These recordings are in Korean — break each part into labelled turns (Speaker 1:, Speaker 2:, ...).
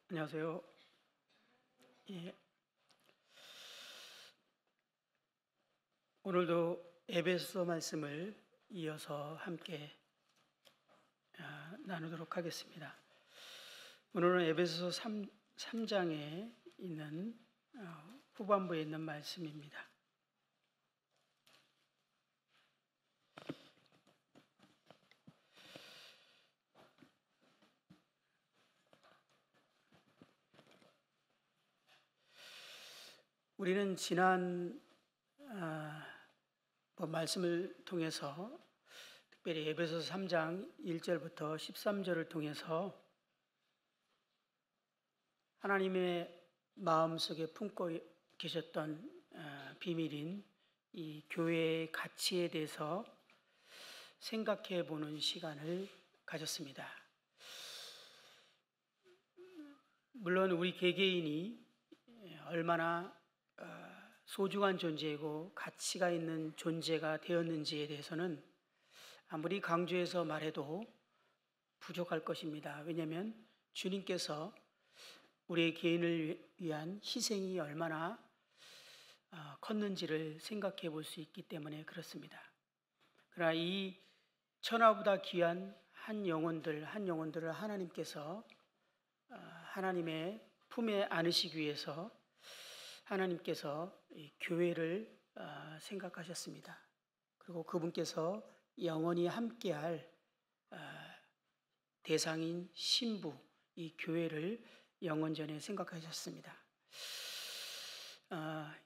Speaker 1: 안녕하세요. 예, 오늘도 에베소 말씀을 이어서 함께 나누도록 하겠습니다. 오늘은 에베소 3장에 있는 후반부에 있는 말씀입니다. 우리는 지난 말씀을 통해서 특별히 에베소 3장 1절부터 13절을 통해서 하나님의 마음속에 품고 계셨던 비밀인 이 교회의 가치에 대해서 생각해 보는 시간을 가졌습니다. 물론 우리 개개인이 얼마나 소중한 존재이고 가치가 있는 존재가 되었는지에 대해서는 아무리 강조해서 말해도 부족할 것입니다. 왜냐하면 주님께서 우리의 개인을 위한 희생이 얼마나 컸는지를 생각해 볼 수 있기 때문에 그렇습니다. 그러나 이 천하보다 귀한 한 영혼들을 하나님께서 하나님의 품에 안으시기 위해서 하나님께서 이 교회를 생각하셨습니다. 그리고 그분께서 영원히 함께할 대상인 신부, 이 교회를 영원전에 생각하셨습니다.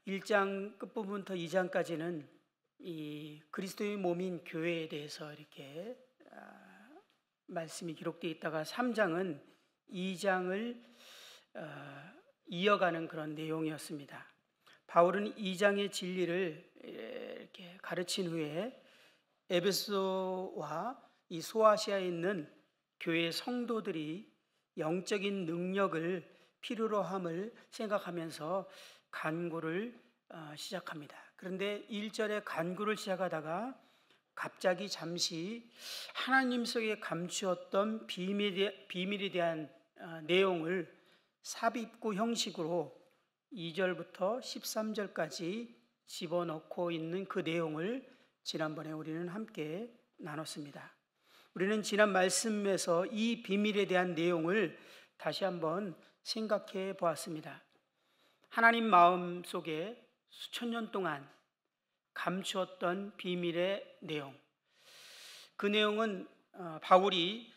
Speaker 1: 1장 끝부분부터 2장까지는 이 그리스도의 몸인 교회에 대해서 이렇게 말씀이 기록되어 있다가 3장은 2장을 이어가는 그런 내용이었습니다. 바울은 2장의 진리를 이렇게 가르친 후에 에베소와 이 소아시아에 있는 교회 성도들이 영적인 능력을 필요로 함을 생각하면서 간구를 시작합니다. 그런데 1절에 간구를 시작하다가 갑자기 잠시 하나님 속에 감추었던 비밀에 대한 내용을 삽입구 형식으로 2절부터 13절까지 집어넣고 있는 그 내용을 지난번에 우리는 함께 나눴습니다. 우리는 지난 말씀에서 이 비밀에 대한 내용을 다시 한번 생각해 보았습니다. 하나님 마음 속에 수천 년 동안 감추었던 비밀의 내용, 그 내용은 바울이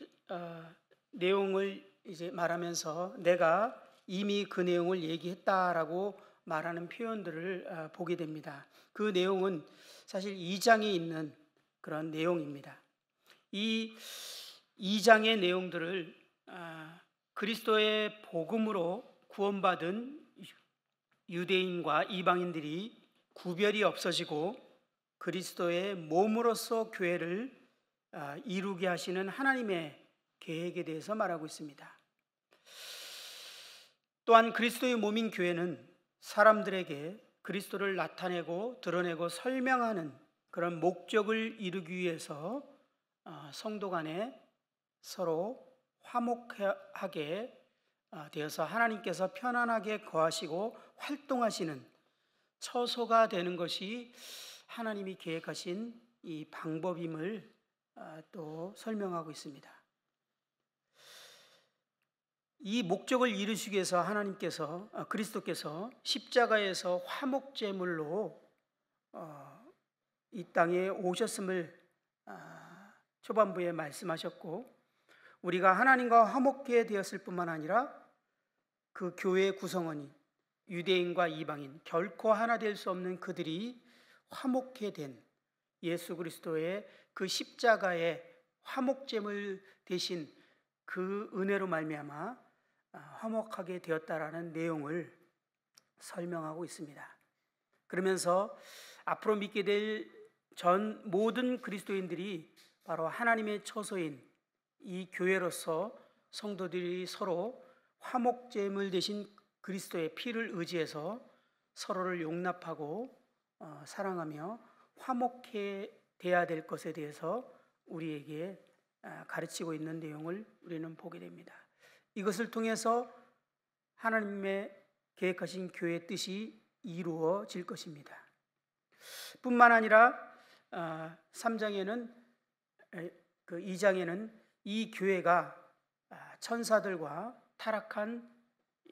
Speaker 1: 내용을 이제 말하면서 내가 이미 그 내용을 얘기했다라고 말하는 표현들을 보게 됩니다. 그 내용은 사실 2장에 있는 그런 내용입니다. 이 2장의 내용들을 그리스도의 복음으로 구원받은 유대인과 이방인들이 구별이 없어지고 그리스도의 몸으로서 교회를 이루게 하시는 하나님의 계획에 대해서 말하고 있습니다. 또한 그리스도의 몸인 교회는 사람들에게 그리스도를 나타내고 드러내고 설명하는 그런 목적을 이루기 위해서 성도 간에 서로 화목하게 되어서 하나님께서 편안하게 거하시고 활동하시는 처소가 되는 것이 하나님이 계획하신 이 방법임을 또 설명하고 있습니다. 이 목적을 이루시기 위해서 하나님께서 그리스도께서 십자가에서 화목제물로 이 땅에 오셨음을 초반부에 말씀하셨고, 우리가 하나님과 화목해 되었을 뿐만 아니라 그 교회의 구성원인 유대인과 이방인 결코 하나 될 수 없는 그들이 화목해 된 예수 그리스도의 그 십자가의 화목제물 대신 그 은혜로 말미암아 화목하게 되었다라는 내용을 설명하고 있습니다. 그러면서 앞으로 믿게 될 전 모든 그리스도인들이 바로 하나님의 처소인 이 교회로서 성도들이 서로 화목제물 대신 그리스도의 피를 의지해서 서로를 용납하고 사랑하며 화목해 돼야 될 것에 대해서 우리에게 가르치고 있는 내용을 우리는 보게 됩니다. 이것을 통해서 하나님의 계획하신 교회의 뜻이 이루어질 것입니다. 뿐만 아니라 3장에는 그 2장에는 이 교회가 천사들과 타락한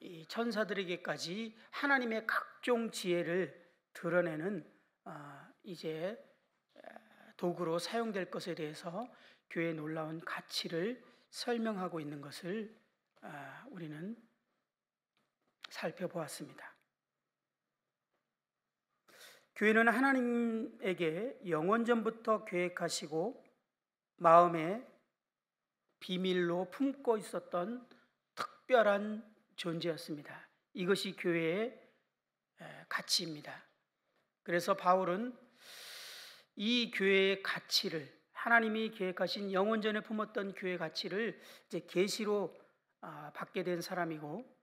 Speaker 1: 이 천사들에게까지 하나님의 각종 지혜를 드러내는 이제 도구로 사용될 것에 대해서 교회의 놀라운 가치를 설명하고 있는 것을 우리는 살펴보았습니다. 교회는 하나님에게 영원전부터 계획하시고 마음에 비밀로 품고 있었던 특별한 존재였습니다. 이것이 교회의 가치입니다. 그래서 바울은 이 교회의 가치를, 하나님이 계획하신 영원전에 품었던 교회의 가치를 이제 계시로 받게 된 사람이고,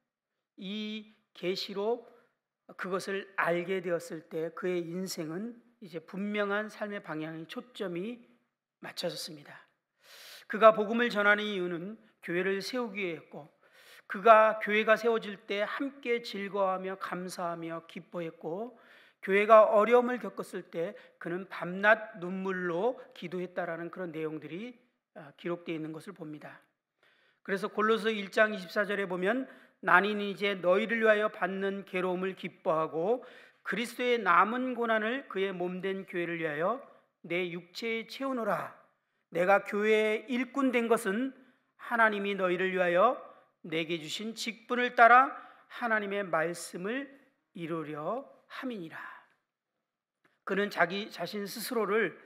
Speaker 1: 이 계시로 그것을 알게 되었을 때 그의 인생은 이제 분명한 삶의 방향의 초점이 맞춰졌습니다. 그가 복음을 전하는 이유는 교회를 세우기 위해였고, 그가 교회가 세워질 때 함께 즐거워하며 감사하며 기뻐했고, 교회가 어려움을 겪었을 때 그는 밤낮 눈물로 기도했다라는 그런 내용들이 기록되어 있는 것을 봅니다. 그래서 골로새 1장 24절에 보면 나는 이제 너희를 위하여 받는 괴로움을 기뻐하고 그리스도의 남은 고난을 그의 몸된 교회를 위하여 내 육체에 채우노라. 내가 교회의 일꾼 된 것은 하나님이 너희를 위하여 내게 주신 직분을 따라 하나님의 말씀을 이루려 함이니라. 그는 자기 자신 스스로를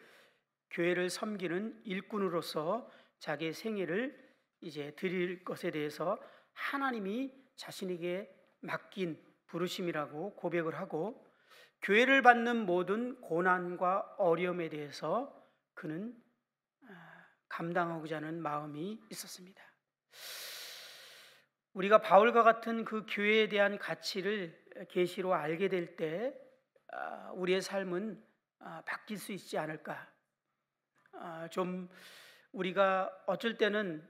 Speaker 1: 교회를 섬기는 일꾼으로서 자기의 생애를 이제 드릴 것에 대해서 하나님이 자신에게 맡긴 부르심이라고 고백을 하고, 교회를 받는 모든 고난과 어려움에 대해서 그는 감당하고자 하는 마음이 있었습니다. 우리가 바울과 같은 그 교회에 대한 가치를 계시로 알게 될 때 우리의 삶은 바뀔 수 있지 않을까. 좀 우리가 어쩔 때는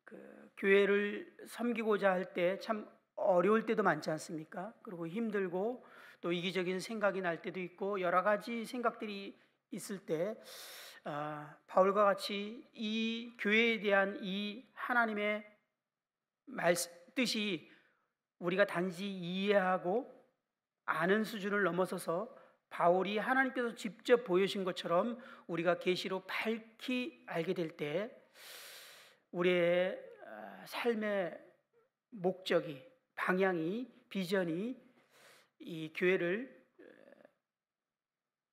Speaker 1: 그 교회를 섬기고자 할 때 참 어려울 때도 많지 않습니까? 그리고 힘들고 또 이기적인 생각이 날 때도 있고 여러 가지 생각들이 있을 때 바울과 같이 이 교회에 대한 이 하나님의 뜻이 우리가 단지 이해하고 아는 수준을 넘어서서 바울이 하나님께서 직접 보여주신 것처럼 우리가 계시로 밝히 알게 될 때 우리의 삶의 목적이, 방향이, 비전이 이 교회를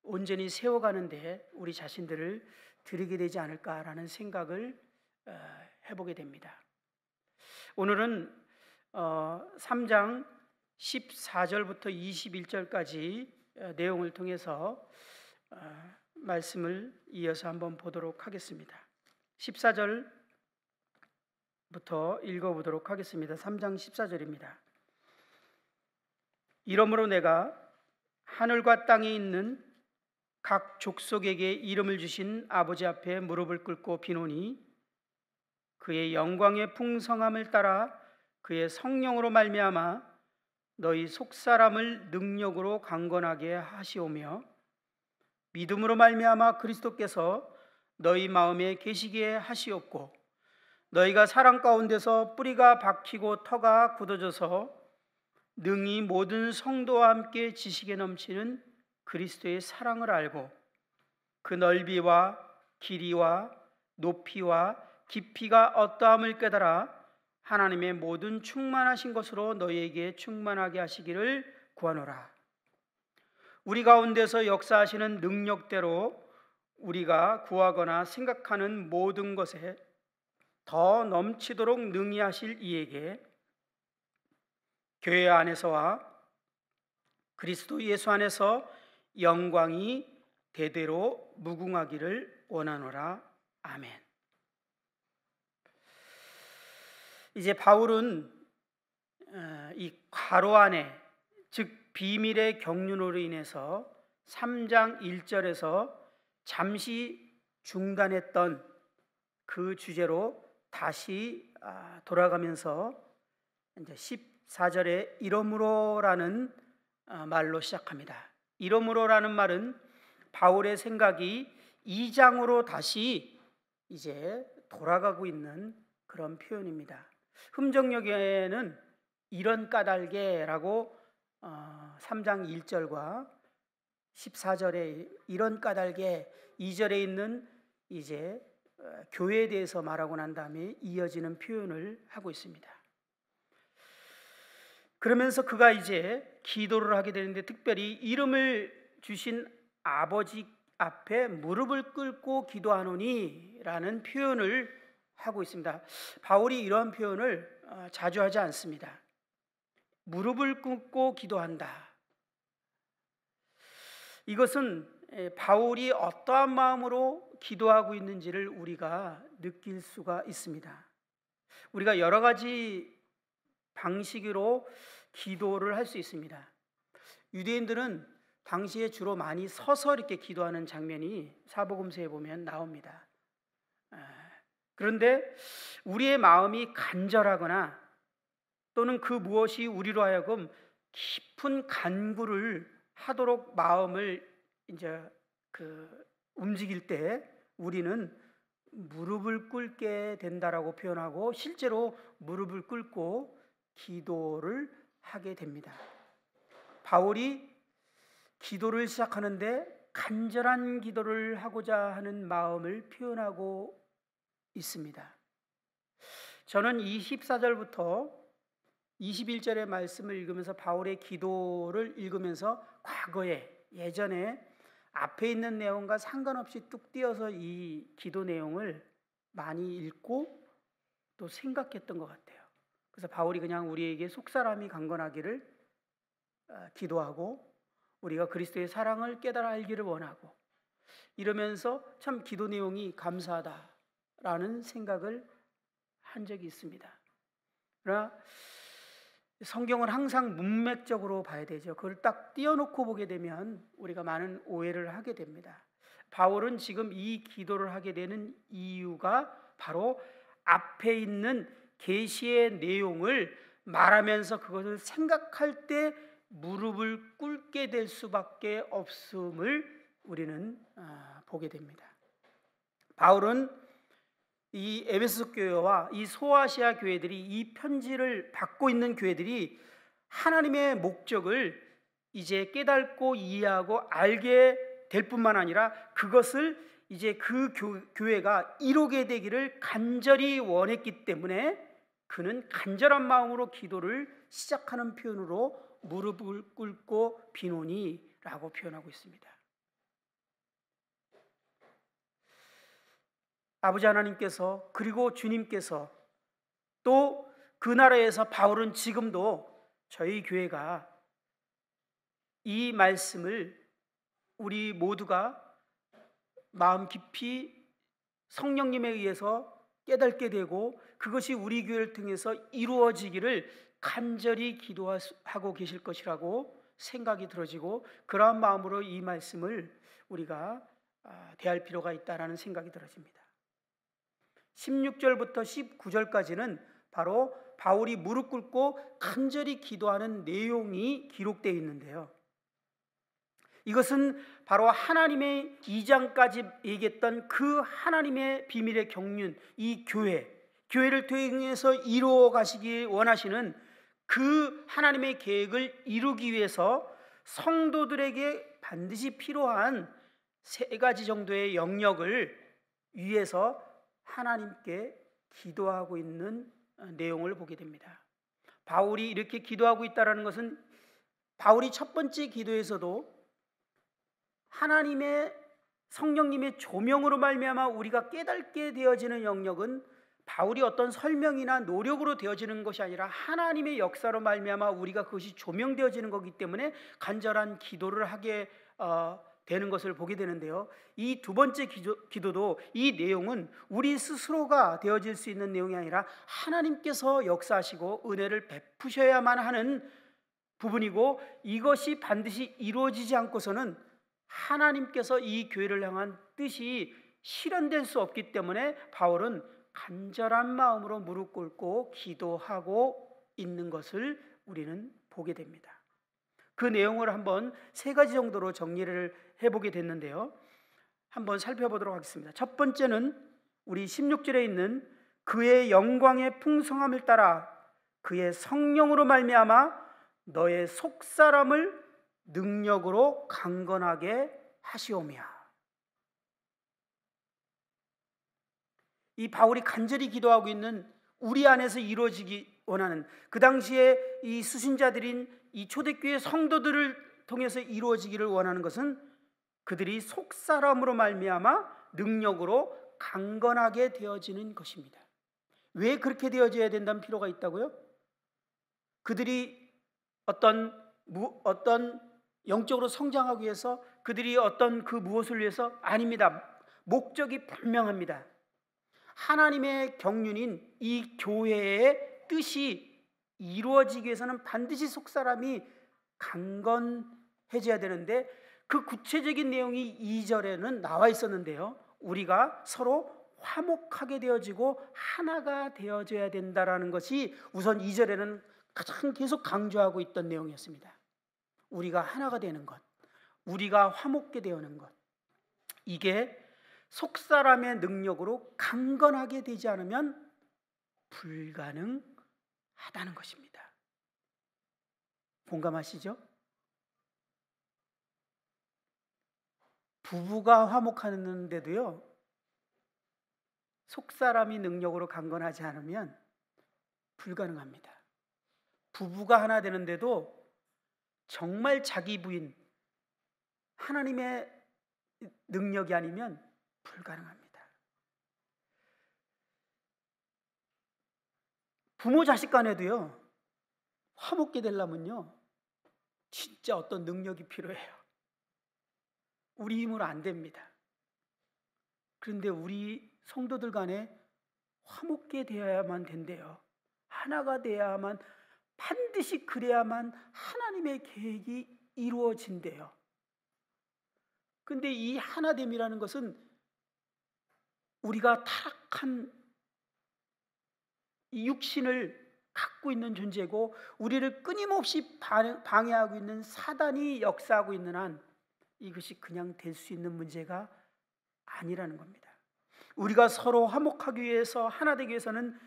Speaker 1: 온전히 세워가는데 우리 자신들을 드리게 되지 않을까라는 생각을 해보게 됩니다. 오늘은 3장 14절부터 21절까지 내용을 통해서 말씀을 이어서 한번 보도록 하겠습니다. 14절부터 읽어보도록 하겠습니다. 3장 14절입니다. 이러므로 내가 하늘과 땅에 있는 각 족속에게 이름을 주신 아버지 앞에 무릎을 꿇고 비노니 그의 영광의 풍성함을 따라 그의 성령으로 말미암아 너희 속사람을 능력으로 강건하게 하시오며 믿음으로 말미암아 그리스도께서 너희 마음에 계시게 하시옵고 너희가 사랑 가운데서 뿌리가 박히고 터가 굳어져서 능히 모든 성도와 함께 지식에 넘치는 그리스도의 사랑을 알고 그 넓이와 길이와 높이와 깊이가 어떠함을 깨달아 하나님의 모든 충만하신 것으로 너희에게 충만하게 하시기를 구하노라. 우리 가운데서 역사하시는 능력대로 우리가 구하거나 생각하는 모든 것에 더 넘치도록 능히 하실 이에게 교회 안에서와 그리스도 예수 안에서 영광이 대대로 무궁하기를 원하노라. 아멘. 이제 바울은 이 괄호 안에, 즉 비밀의 경륜으로 인해서 3장 1절에서 잠시 중단했던 그 주제로 다시 돌아가면서 이제 14절에 이러므로라는 말로 시작합니다. 이러므로라는 말은 바울의 생각이 2장으로 다시 이제 돌아가고 있는 그런 표현입니다. 흠정역에는 이런 까닭에라고 3장 1절과 14절에 이런 까닭에 2절에 있는 이제 교회에 대해서 말하고 난 다음에 이어지는 표현을 하고 있습니다. 그러면서 그가 이제 기도를 하게 되는데 특별히 이름을 주신 아버지 앞에 무릎을 꿇고 기도하노니 라는 표현을 하고 있습니다. 바울이 이러한 표현을 자주 하지 않습니다. 무릎을 꿇고 기도한다. 이것은 바울이 어떠한 마음으로 기도하고 있는지를 우리가 느낄 수가 있습니다. 우리가 여러 가지 방식으로 기도를 할 수 있습니다. 유대인들은 당시에 주로 많이 서서 이렇게 기도하는 장면이 사복음서에 보면 나옵니다. 그런데 우리의 마음이 간절하거나 또는 그 무엇이 우리로 하여금 깊은 간구를 하도록 마음을 이제 움직일 때 우리는 무릎을 꿇게 된다라고 표현하고 실제로 무릎을 꿇고 기도를 하게 됩니다. 바울이 기도를 시작하는데 간절한 기도를 하고자 하는 마음을 표현하고 있습니다. 저는 이 14절부터 21절의 말씀을 읽으면서 바울의 기도를 읽으면서 과거에 예전에 앞에 있는 내용과 상관없이 뚝 띄어서 이 기도 내용을 많이 읽고 또 생각했던 것 같아요. 그래서 바울이 그냥 우리에게 속사람이 강건하기를 기도하고 우리가 그리스도의 사랑을 깨달아 알기를 원하고 이러면서 참 기도 내용이 감사하다라는 생각을 한 적이 있습니다. 그러나 성경을 항상 문맥적으로 봐야 되죠. 그걸 딱 띄워놓고 보게 되면 우리가 많은 오해를 하게 됩니다. 바울은 지금 이 기도를 하게 되는 이유가 바로 앞에 있는 계시의 내용을 말하면서 그것을 생각할 때 무릎을 꿇게 될 수밖에 없음을 우리는 보게 됩니다. 바울은 이 에베소 교회와 이 소아시아 교회들이 이 편지를 받고 있는 교회들이 하나님의 목적을 이제 깨닫고 이해하고 알게 될 뿐만 아니라 그것을 이제 그 교회가 이루게 되기를 간절히 원했기 때문에 그는 간절한 마음으로 기도를 시작하는 표현으로 무릎을 꿇고 비노니라고 표현하고 있습니다. 아버지 하나님께서 그리고 주님께서 또 그 나라에서 바울은 지금도 저희 교회가 이 말씀을 우리 모두가 마음 깊이 성령님에 의해서 깨닫게 되고 그것이 우리 교회를 통해서 이루어지기를 간절히 기도하고 계실 것이라고 생각이 들어지고 그러한 마음으로 이 말씀을 우리가 대할 필요가 있다라는 생각이 들어집니다. 16절부터 19절까지는 바로 바울이 무릎 꿇고 간절히 기도하는 내용이 기록되어 있는데요. 이것은 바로 하나님의 2장까지 얘기했던 그 하나님의 비밀의 경륜, 이 교회를 통해서 이루어 가시기 원하시는 그 하나님의 계획을 이루기 위해서 성도들에게 반드시 필요한 3가지 정도의 영역을 위해서 하나님께 기도하고 있는 내용을 보게 됩니다. 바울이 이렇게 기도하고 있다는 것은 바울이 첫 번째 기도에서도 하나님의 성령님의 조명으로 말미암아 우리가 깨닫게 되어지는 영역은 바울이 어떤 설명이나 노력으로 되어지는 것이 아니라 하나님의 역사로 말미암아 우리가 그것이 조명되어지는 거기 때문에 간절한 기도를 하게 되는 것을 보게 되는데요. 이 두 번째 기도도 이 내용은 우리 스스로가 되어질 수 있는 내용이 아니라 하나님께서 역사하시고 은혜를 베푸셔야만 하는 부분이고 이것이 반드시 이루어지지 않고서는 하나님께서 이 교회를 향한 뜻이 실현될 수 없기 때문에 바울은 간절한 마음으로 무릎 꿇고 기도하고 있는 것을 우리는 보게 됩니다. 그 내용을 한번 세 가지 정도로 정리를 해보게 됐는데요. 한번 살펴보도록 하겠습니다. 첫 번째는 우리 16절에 있는 그의 영광의 풍성함을 따라 그의 성령으로 말미암아 너의 속사람을 능력으로 강건하게 하시오며. 이 바울이 간절히 기도하고 있는 우리 안에서 이루어지기 원하는, 그 당시에 이 수신자들인 이 초대교회 성도들을 통해서 이루어지기를 원하는 것은 그들이 속사람으로 말미암아 능력으로 강건하게 되어지는 것입니다. 왜 그렇게 되어져야 된다는 필요가 있다고요? 그들이 어떤 영적으로 성장하기 위해서, 그들이 어떤 그 무엇을 위해서? 아닙니다. 목적이 분명합니다. 하나님의 경륜인 이 교회의 뜻이 이루어지기 위해서는 반드시 속사람이 강건해져야 되는데, 그 구체적인 내용이 2절에는 나와 있었는데요, 우리가 서로 화목하게 되어지고 하나가 되어져야 된다라는 것이 우선 2절에는 가장 계속 강조하고 있던 내용이었습니다. 우리가 하나가 되는 것, 우리가 화목게 되는 것, 이게 속사람의 능력으로 강건하게 되지 않으면 불가능하다는 것입니다. 공감하시죠? 부부가 화목하는데도요, 속사람이 능력으로 강건하지 않으면 불가능합니다. 부부가 하나 되는데도 정말 자기 부인, 하나님의 능력이 아니면 불가능합니다. 부모 자식 간에도요, 화목게 되려면요, 진짜 어떤 능력이 필요해요. 우리 힘으로 안 됩니다. 그런데 우리 성도들 간에 화목게 되어야만 된대요. 하나가 되어야만, 반드시 그래야만 하나님의 계획이 이루어진대요. 근데 이 하나됨이라는 것은 우리가 타락한 이 육신을 갖고 있는 존재고, 우리를 끊임없이 방해하고 있는 사단이 역사하고 있는 한 이것이 그냥 될 수 있는 문제가 아니라는 겁니다. 우리가 서로 화목하기 위해서, 하나 되기 위해서는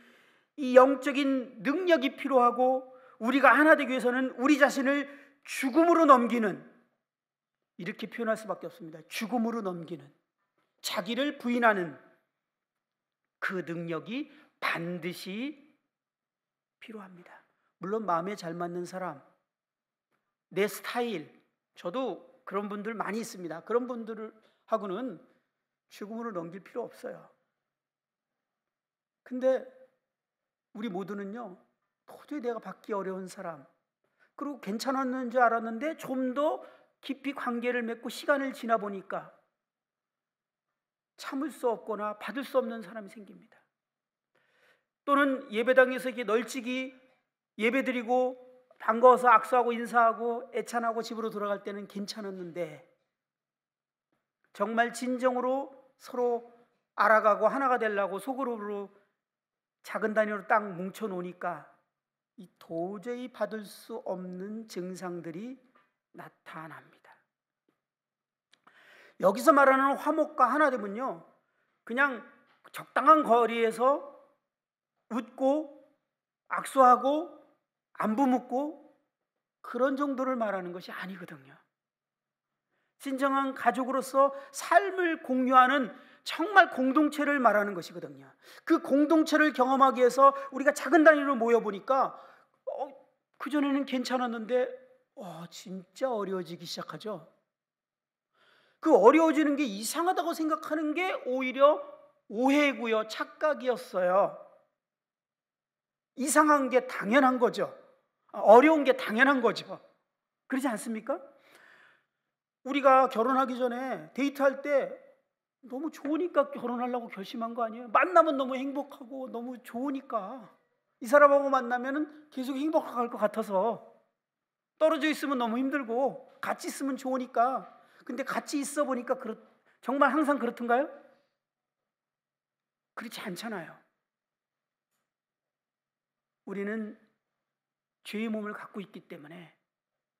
Speaker 1: 이 영적인 능력이 필요하고, 우리가 하나 되기 위해서는 우리 자신을 죽음으로 넘기는, 이렇게 표현할 수밖에 없습니다. 죽음으로 넘기는, 자기를 부인하는 그 능력이 반드시 필요합니다. 물론 마음에 잘 맞는 사람, 내 스타일, 저도 그런 분들 많이 있습니다. 그런 분들하고는 죽음으로 넘길 필요 없어요. 근데 우리 모두는요, 도저히 내가 받기 어려운 사람, 그리고 괜찮았는 줄 알았는데 좀 더 깊이 관계를 맺고 시간을 지나 보니까 참을 수 없거나 받을 수 없는 사람이 생깁니다. 또는 예배당에서 이렇게 널찍이 예배드리고 반가워서 악수하고 인사하고 애찬하고 집으로 돌아갈 때는 괜찮았는데, 정말 진정으로 서로 알아가고 하나가 되려고 소그룹으로 작은 단위로 딱 뭉쳐놓으니까 이 도저히 받을 수 없는 증상들이 나타납니다. 여기서 말하는 화목과 하나됨은요, 그냥 적당한 거리에서 웃고 악수하고 안부 묻고 그런 정도를 말하는 것이 아니거든요. 진정한 가족으로서 삶을 공유하는 정말 공동체를 말하는 것이거든요. 그 공동체를 경험하기 위해서 우리가 작은 단위로 모여보니까 그전에는 괜찮았는데 진짜 어려워지기 시작하죠. 그 어려워지는 게 이상하다고 생각하는 게 오히려 오해고요, 착각이었어요. 이상한 게 당연한 거죠. 어려운 게 당연한 거죠. 그렇지 않습니까? 우리가 결혼하기 전에 데이트할 때 너무 좋으니까 결혼하려고 결심한 거 아니에요? 만나면 너무 행복하고 너무 좋으니까, 이 사람하고 만나면 계속 행복할 것 같아서, 떨어져 있으면 너무 힘들고 같이 있으면 좋으니까. 근데 같이 있어 보니까 정말 항상 그렇던가요? 그렇지 않잖아요. 우리는 죄의 몸을 갖고 있기 때문에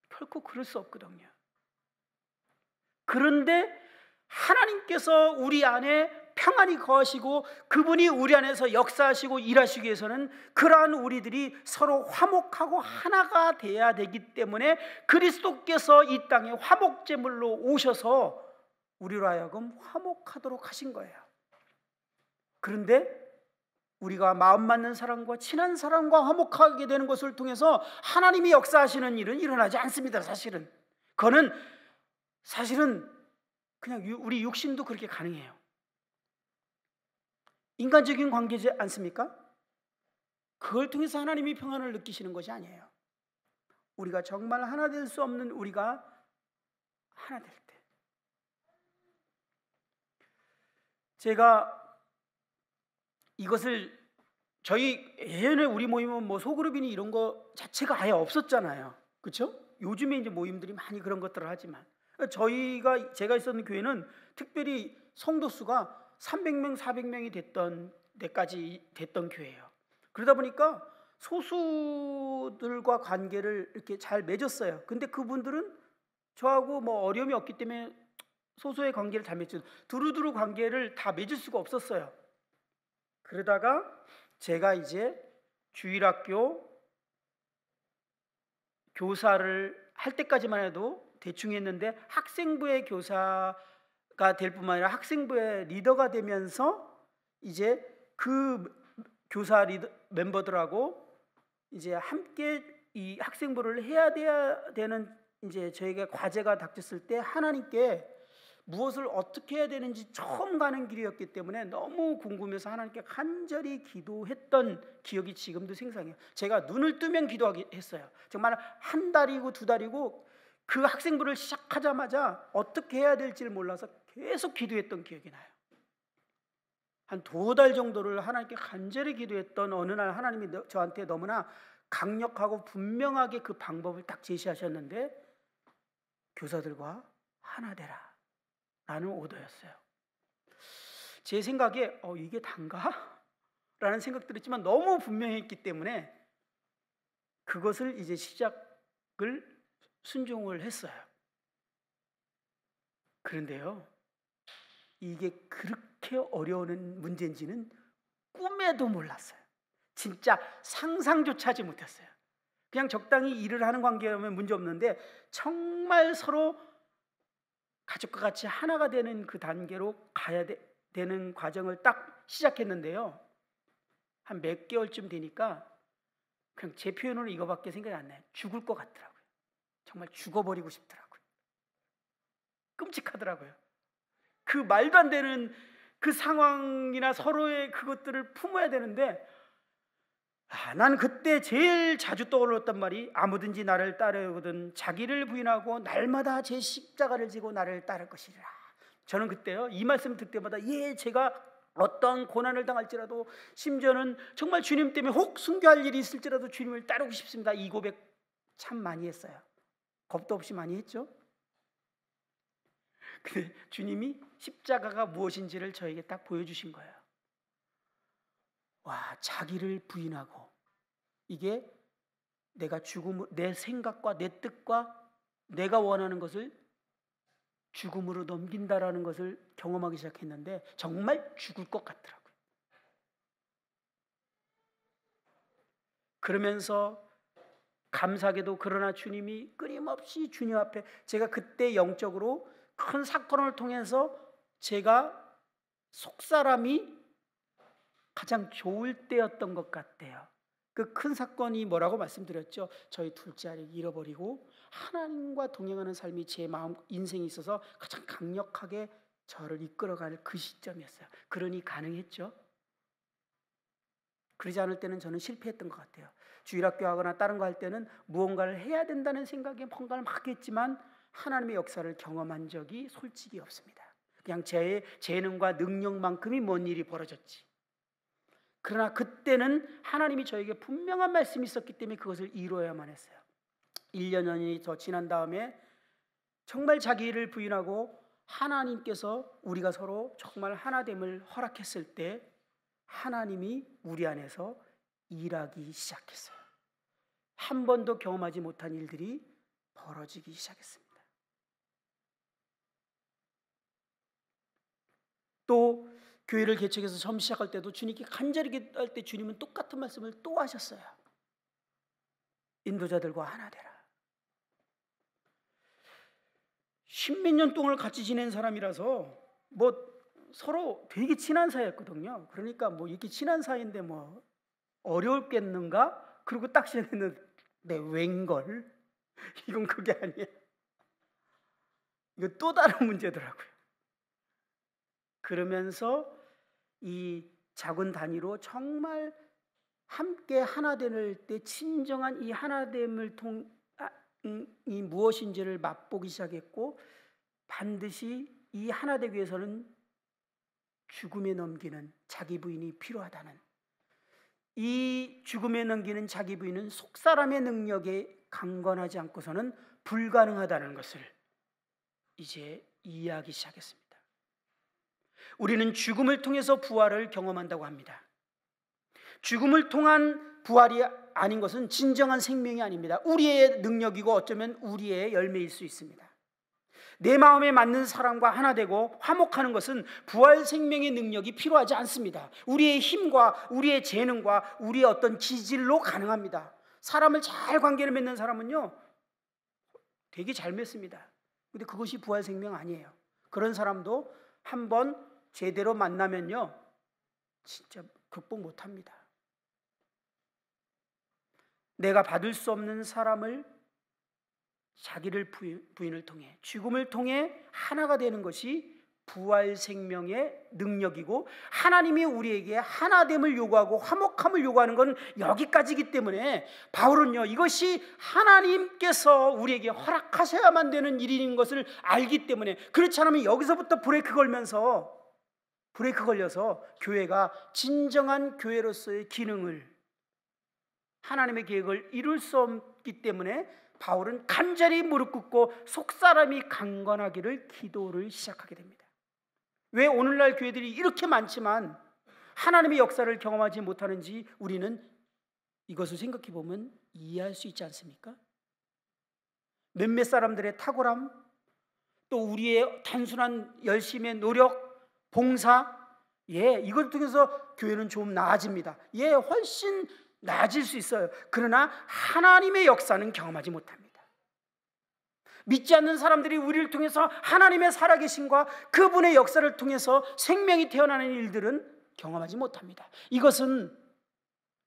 Speaker 1: 결코 그럴 수 없거든요. 그런데 하나님께서 우리 안에 평안히 거하시고 그분이 우리 안에서 역사하시고 일하시기 위해서는 그러한 우리들이 서로 화목하고 하나가 돼야 되기 때문에 그리스도께서 이 땅에 화목제물로 오셔서 우리로 하여금 화목하도록 하신 거예요. 그런데 우리가 마음 맞는 사람과 친한 사람과 화목하게 되는 것을 통해서 하나님이 역사하시는 일은 일어나지 않습니다. 사실은 그거는 사실은 그냥 우리 육신도 그렇게 가능해요. 인간적인 관계지 않습니까? 그걸 통해서 하나님이 평안을 느끼시는 것이 아니에요. 우리가 정말 하나 될 수 없는 우리가 하나 될 때, 제가 이것을 저희 예전에 우리 모임은 뭐 소그룹이니 이런 거 자체가 아예 없었잖아요. 그렇죠? 요즘에 이제 모임들이 많이 그런 것들을 하지만 제가 있었던 교회는 특별히 성도 수가 300명, 400명이 됐던 데까지 됐던 교회예요. 그러다 보니까 소수들과 관계를 이렇게 잘 맺었어요. 근데 그분들은 저하고 뭐 어려움이 없기 때문에 소수의 관계를 잘 맺죠. 두루두루 관계를 다 맺을 수가 없었어요. 그러다가 제가 이제 주일학교 교사를 할 때까지만 해도 대충 했는데 학생부의 교사가 될 뿐만 아니라 학생부의 리더가 되면서 이제 그 교사 리더 멤버들하고 이제 함께 이 학생부를 해야 되는 이제 저에게 과제가 닥쳤을 때 하나님께 무엇을 어떻게 해야 되는지 처음 가는 길이었기 때문에 너무 궁금해서 하나님께 간절히 기도했던 기억이 지금도 생생해요. 제가 눈을 뜨면 기도하기 했어요. 정말 한 달이고 두 달이고 그 학생부를 시작하자마자 어떻게 해야 될지를 몰라서 계속 기도했던 기억이 나요. 한 2달 정도를 하나님께 간절히 기도했던 어느 날 하나님이 저한테 너무나 강력하고 분명하게 그 방법을 딱 제시하셨는데 교사들과 하나 되라 라는 오더였어요. 제 생각에 이게 단가? 라는 생각 들었지만 너무 분명했기 때문에 그것을 이제 시작을 순종을 했어요. 그런데요, 이게 그렇게 어려운 문제인지는 꿈에도 몰랐어요. 진짜 상상조차 하지 못했어요. 그냥 적당히 일을 하는 관계라면 문제 없는데 정말 서로 가족과 같이 하나가 되는 그 단계로 가야 되는 과정을 딱 시작했는데요, 한 몇 개월쯤 되니까 그냥 제 표현으로 이거밖에 생각이 안 나요. 죽을 것 같더라고요. 정말 죽어버리고 싶더라고요. 끔찍하더라고요. 그 말도 안 되는 그 상황이나 서로의 그것들을 품어야 되는데 난 그때 제일 자주 떠올랐단 말이 아무든지 나를 따르거든 자기를 부인하고 날마다 제 십자가를 지고 나를 따를 것이라. 저는 그때요 이 말씀 듣을 때마다 제가 어떤 고난을 당할지라도 심지어는 정말 주님 때문에 혹 순교할 일이 있을지라도 주님을 따르고 싶습니다. 이 고백 참 많이 했어요. 겁도 없이 많이 했죠. 근데 주님이 십자가가 무엇인지를 저에게 딱 보여주신 거예요. 와, 자기를 부인하고 이게 내가 내 생각과 내 뜻과 내가 원하는 것을 죽음으로 넘긴다라는 것을 경험하기 시작했는데 정말 죽을 것 같더라고요. 그러면서 감사하게도 그러나 주님이 끊임없이 주님 앞에 제가 그때 영적으로 큰 사건을 통해서 제가 속사람이 가장 좋을 때였던 것 같아요. 그 큰 사건이 뭐라고 말씀드렸죠? 저희 둘째 아이를 잃어버리고 하나님과 동행하는 삶이 제 마음 인생에 있어서 가장 강력하게 저를 이끌어갈 그 시점이었어요. 그러니 가능했죠. 그러지 않을 때는 저는 실패했던 것 같아요. 주일학교 하거나 다른 거 할 때는 무언가를 해야 된다는 생각에 뭔가를 막 했지만 하나님의 역사를 경험한 적이 솔직히 없습니다. 그냥 제 재능과 능력만큼이 뭔 일이 벌어졌지. 그러나 그때는 하나님이 저에게 분명한 말씀이 있었기 때문에 그것을 이루어야만 했어요. 1년이 더 지난 다음에 정말 자기를 부인하고 하나님께서 우리가 서로 정말 하나됨을 허락했을 때 하나님이 우리 안에서 일하기 시작했어요. 한 번도 경험하지 못한 일들이 벌어지기 시작했습니다. 또 교회를 개척해서 처음 시작할 때도 주님께 간절히 기도할 때 주님은 똑같은 말씀을 또 하셨어요. 인도자들과 하나 되라. 십몇 년 동안 같이 지낸 사람이라서 뭐 서로 되게 친한 사이였거든요. 그러니까 뭐 이렇게 친한 사이인데 뭐 어려울겠는가? 그리고 딱 시작했는데 웬걸? 이건 그게 아니야. 이거 또 다른 문제더라고요. 그러면서 이 작은 단위로 정말 함께 하나 될 때 진정한 이 하나됨을 이 무엇인지를 맛보기 시작했고, 반드시 이 하나 되기 위해서는 죽음에 넘기는 자기 부인이 필요하다는, 이 죽음에 넘기는 자기 부인은 속사람의 능력에 강건하지 않고서는 불가능하다는 것을 이제 이해하기 시작했습니다. 우리는 죽음을 통해서 부활을 경험한다고 합니다. 죽음을 통한 부활이 아닌 것은 진정한 생명이 아닙니다. 우리의 능력이고 어쩌면 우리의 열매일 수 있습니다. 내 마음에 맞는 사람과 하나 되고 화목하는 것은 부활 생명의 능력이 필요하지 않습니다. 우리의 힘과 우리의 재능과 우리의 어떤 기질로 가능합니다. 사람을 잘 관계를 맺는 사람은요 되게 잘 맺습니다. 근데 그것이 부활 생명 아니에요. 그런 사람도 한번 제대로 만나면요 진짜 극복 못합니다. 내가 받을 수 없는 사람을 자기를 부인을 통해 죽음을 통해 하나가 되는 것이 부활 생명의 능력이고, 하나님이 우리에게 하나됨을 요구하고 화목함을 요구하는 건 여기까지이기 때문에 바울은요 이것이 하나님께서 우리에게 허락하셔야만 되는 일인 것을 알기 때문에, 그렇지 않으면 여기서부터 브레이크 걸려서 교회가 진정한 교회로서의 기능을, 하나님의 계획을 이룰 수 없기 때문에 바울은 간절히 무릎 꿇고 속사람이 강건하기를 기도를 시작하게 됩니다. 왜 오늘날 교회들이 이렇게 많지만 하나님의 역사를 경험하지 못하는지 우리는 이것을 생각해 보면 이해할 수 있지 않습니까? 몇몇 사람들의 탁월함, 또 우리의 단순한 열심의 노력, 봉사, 이걸 통해서 교회는 좀 나아집니다. 훨씬 나아질 수 있어요. 그러나 하나님의 역사는 경험하지 못합니다. 믿지 않는 사람들이 우리를 통해서 하나님의 살아계심과 그분의 역사를 통해서 생명이 태어나는 일들은 경험하지 못합니다. 이것은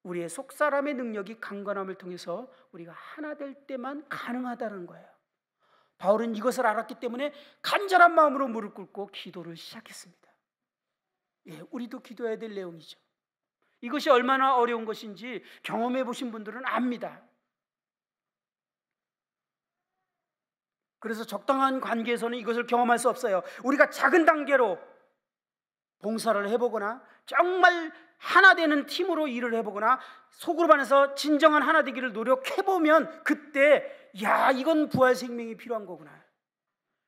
Speaker 1: 우리의 속사람의 능력이 강건함을 통해서 우리가 하나 될 때만 가능하다는 거예요. 바울은 이것을 알았기 때문에 간절한 마음으로 무릎 꿇고 기도를 시작했습니다. 우리도 기도해야 될 내용이죠. 이것이 얼마나 어려운 것인지 경험해 보신 분들은 압니다. 그래서 적당한 관계에서는 이것을 경험할 수 없어요. 우리가 작은 단계로 봉사를 해보거나 정말 하나 되는 팀으로 일을 해보거나 소그룹 안에서 진정한 하나 되기를 노력해보면 그때 이건 부활 생명이 필요한 거구나.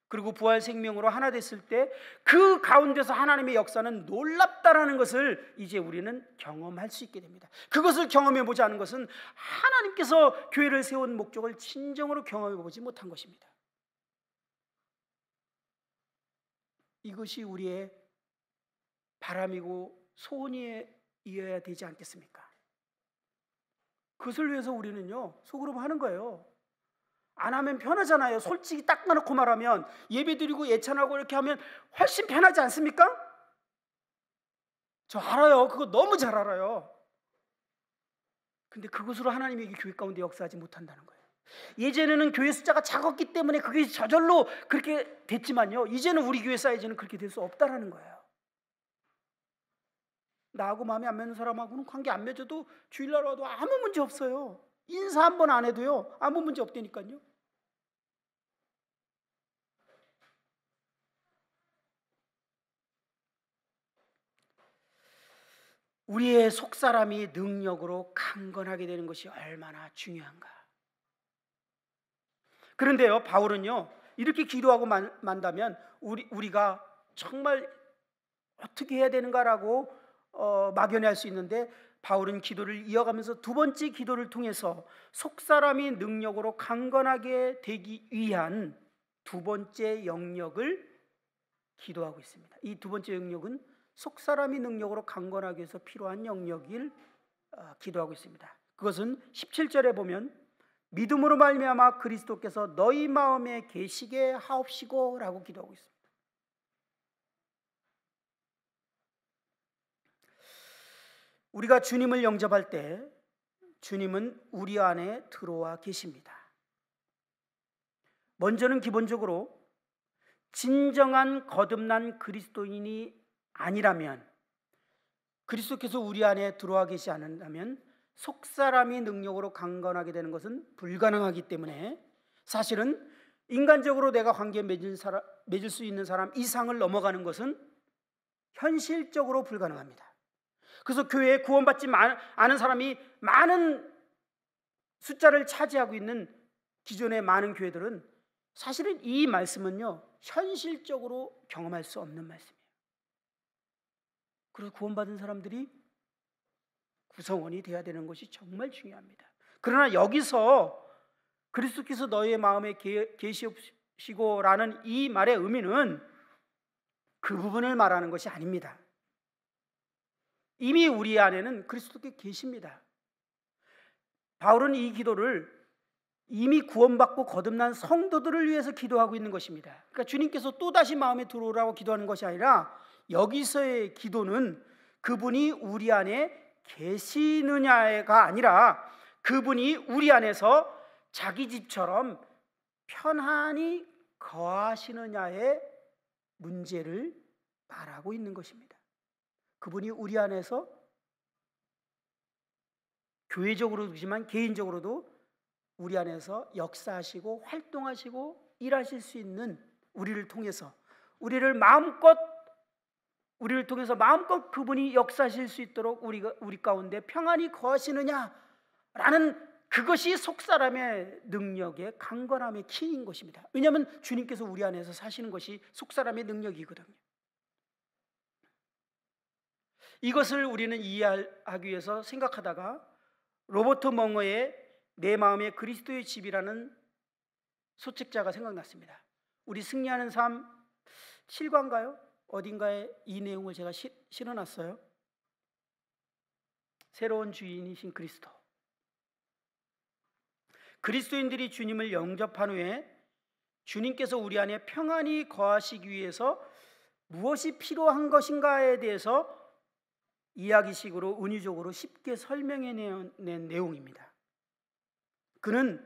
Speaker 1: 그리고 부활 생명으로 하나 됐을 때 그 가운데서 하나님의 역사는 놀랍다라는 것을 이제 우리는 경험할 수 있게 됩니다. 그것을 경험해보지 않은 것은 하나님께서 교회를 세운 목적을 진정으로 경험해보지 못한 것입니다. 이것이 우리의 바람이고 소원이어야 되지 않겠습니까? 그것을 위해서 우리는요 소그룹 하는 거예요. 안 하면 편하잖아요. 솔직히 딱 놓고 말하면 예배드리고 예찬하고 이렇게 하면 훨씬 편하지 않습니까? 저 알아요. 그거 너무 잘 알아요. 근데 그것으로 하나님이 교회 가운데 역사하지 못한다는 거예요. 예전에는 교회 숫자가 작았기 때문에 그게 저절로 그렇게 됐지만요 이제는 우리 교회 사이즈는 그렇게 될 수 없다는 거예요. 나하고 마음에 안 맞는 사람하고는 관계 안 맺어도 주일날 와도 아무 문제 없어요. 인사 한 번 안 해도요 아무 문제 없다니까요. 우리의 속사람이 능력으로 강건하게 되는 것이 얼마나 중요한가. 그런데요 바울은요 이렇게 기도하고 만다면 우리가 정말 어떻게 해야 되는가라고 막연히 할 수 있는데 바울은 기도를 이어가면서 두 번째 기도를 통해서 속사람이 능력으로 강건하게 되기 위한 두 번째 영역을 기도하고 있습니다. 이 두 번째 영역은 속사람이 능력으로 강건하기 위해서 필요한 영역을 기도하고 있습니다. 그것은 17절에 보면 믿음으로 말미암아 그리스도께서 너희 마음에 계시게 하옵시고 라고 기도하고 있습니다. 우리가 주님을 영접할 때 주님은 우리 안에 들어와 계십니다. 먼저는 기본적으로 진정한 거듭난 그리스도인이 아니라면, 그리스도께서 우리 안에 들어와 계시지 않는다면 속사람이 능력으로 강건하게 되는 것은 불가능하기 때문에 사실은 인간적으로 내가 관계 맺을 수 있는 사람 이상을 넘어가는 것은 현실적으로 불가능합니다. 그래서 교회에 구원받지 않은 사람이 많은 숫자를 차지하고 있는 기존의 많은 교회들은 사실은 이 말씀은요, 현실적으로 경험할 수 없는 말씀이에요. 그래서 구원받은 사람들이 구성원이 되어야 되는 것이 정말 중요합니다. 그러나 여기서 그리스도께서 너희의 마음에 계시옵시고라는 이 말의 의미는 그 부분을 말하는 것이 아닙니다. 이미 우리 안에는 그리스도께 계십니다. 바울은 이 기도를 이미 구원받고 거듭난 성도들을 위해서 기도하고 있는 것입니다. 그러니까 주님께서 또다시 마음에 들어오라고 기도하는 것이 아니라 여기서의 기도는 그분이 우리 안에 계시느냐가 아니라 그분이 우리 안에서 자기 집처럼 편안히 거하시느냐의 문제를 말하고 있는 것입니다. 그분이 우리 안에서 교회적으로도 그렇지만 개인적으로도 우리 안에서 역사하시고 활동하시고 일하실 수 있는 우리를 통해서 우리를 통해서 마음껏 그분이 역사하실 수 있도록 우리 가운데 평안히 거하시느냐라는 그것이 속사람의 능력의 강건함의 키인 것입니다. 왜냐하면 주님께서 우리 안에서 사시는 것이 속사람의 능력이거든요. 이것을 우리는 이해하기 위해서 생각하다가 로버트 멍어의 내 마음의 그리스도의 집이라는 소책자가 생각났습니다. 우리 승리하는 삶 7과인가요? 어딘가에 이 내용을 제가 실어놨어요. 새로운 주인이신 그리스도. 그리스도인들이 주님을 영접한 후에 주님께서 우리 안에 평안히 거하시기 위해서 무엇이 필요한 것인가에 대해서 이야기식으로 은유적으로 쉽게 설명해낸 내용입니다. 그는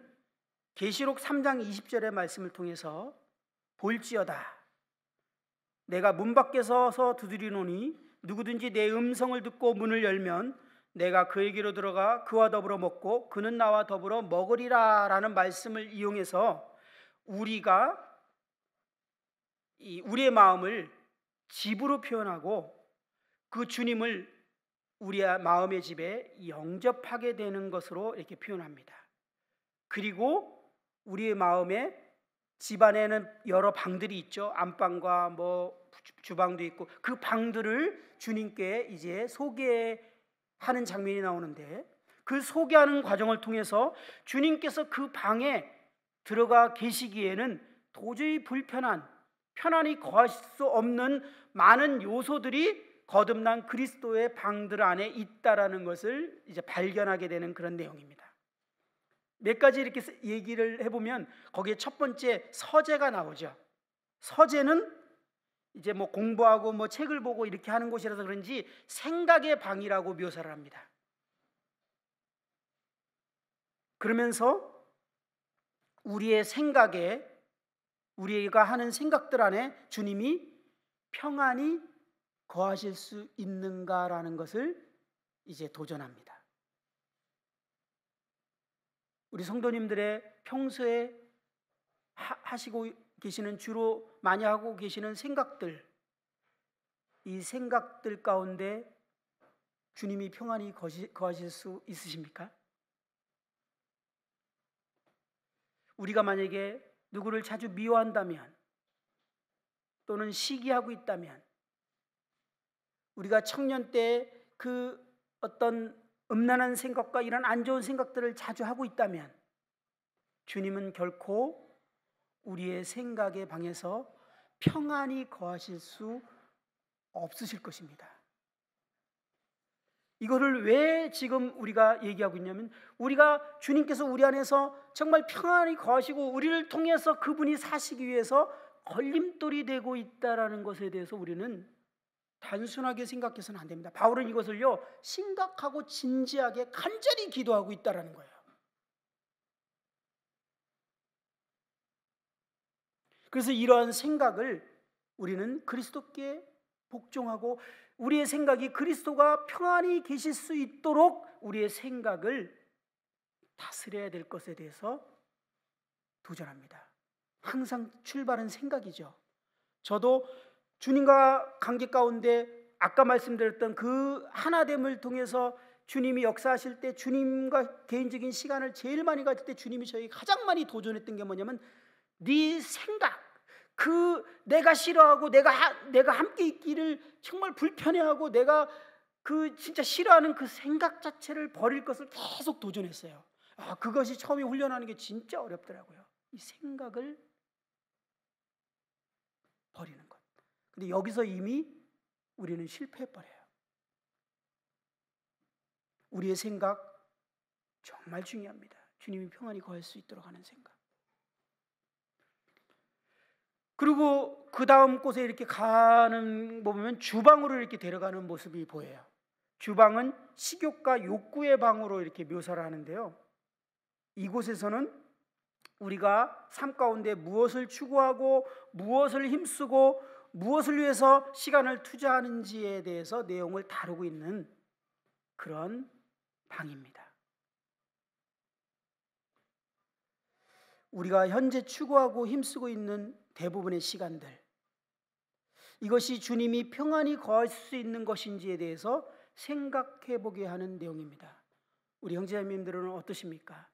Speaker 1: 계시록 3장 20절의 말씀을 통해서 볼지어다 내가 문 밖에 서서 두드리노니 누구든지 내 음성을 듣고 문을 열면 내가 그에게로 들어가 그와 더불어 먹고 그는 나와 더불어 먹으리라 라는 말씀을 이용해서 우리의 마음을 집으로 표현하고 그 주님을 우리의 마음의 집에 영접하게 되는 것으로 이렇게 표현합니다. 그리고 우리의 마음에 집안에는 여러 방들이 있죠. 안방과 뭐 주방도 있고 그 방들을 주님께 이제 소개하는 장면이 나오는데 그 소개하는 과정을 통해서 주님께서 그 방에 들어가 계시기에는 도저히 편안히 거하실 수 없는 많은 요소들이 거듭난 그리스도의 방들 안에 있다라는 것을 이제 발견하게 되는 그런 내용입니다. 몇 가지 이렇게 얘기를 해보면 거기에 첫 번째 서재가 나오죠. 서재는 이제 뭐 공부하고 뭐 책을 보고 이렇게 하는 곳이라서 그런지 생각의 방이라고 묘사를 합니다. 그러면서 우리의 생각에 우리가 하는 생각들 안에 주님이 평안히 거하실 수 있는가라는 것을 이제 도전합니다. 우리 성도님들의 평소에 하시고 계시는 주로 많이 하고 계시는 생각들, 이 생각들 가운데 주님이 평안히 거하실 수 있으십니까? 우리가 만약에 누구를 자주 미워한다면 또는 시기하고 있다면 우리가 청년 때 그 어떤 음란한 생각과 이런 안 좋은 생각들을 자주 하고 있다면 주님은 결코 우리의 생각의 방에서 평안히 거하실 수 없으실 것입니다. 이거를 왜 지금 우리가 얘기하고 있냐면, 우리가 주님께서 우리 안에서 정말 평안히 거하시고 우리를 통해서 그분이 사시기 위해서 걸림돌이 되고 있다는 것에 대해서 우리는 단순하게 생각해서는 안 됩니다. 바울은 이것을요, 심각하고 진지하게 간절히 기도하고 있다는 거예요. 그래서 이러한 생각을 우리는 그리스도께 복종하고 우리의 생각이 그리스도가 평안히 계실 수 있도록 우리의 생각을 다스려야 될 것에 대해서 도전합니다. 항상 출발은 생각이죠. 저도 주님과 관계 가운데 아까 말씀드렸던 그 하나됨을 통해서 주님이 역사하실 때, 주님과 개인적인 시간을 제일 많이 가질 때 주님이 저에게 가장 많이 도전했던 게 뭐냐면, 네 생각, 그 내가 싫어하고 내가 함께 있기를 정말 불편해하고 내가 그 진짜 싫어하는 그 생각 자체를 버릴 것을 계속 도전했어요. 그것이 처음에 훈련하는 게 진짜 어렵더라고요. 이 생각을 버리는 것. 근데 여기서 이미 우리는 실패해버려요. 우리의 생각 정말 중요합니다. 주님이 평안히 거할 수 있도록 하는 생각. 그리고 그 다음 곳에 이렇게 가는 거 보면 주방으로 이렇게 데려가는 모습이 보여요. 주방은 식욕과 욕구의 방으로 이렇게 묘사를 하는데요, 이곳에서는 우리가 삶 가운데 무엇을 추구하고 무엇을 힘쓰고 무엇을 위해서 시간을 투자하는지에 대해서 내용을 다루고 있는 그런 방입니다. 우리가 현재 추구하고 힘쓰고 있는 대부분의 시간들, 이것이 주님이 평안히 거할 수 있는 것인지에 대해서 생각해 보게 하는 내용입니다. 우리 형제자매님들은 어떠십니까?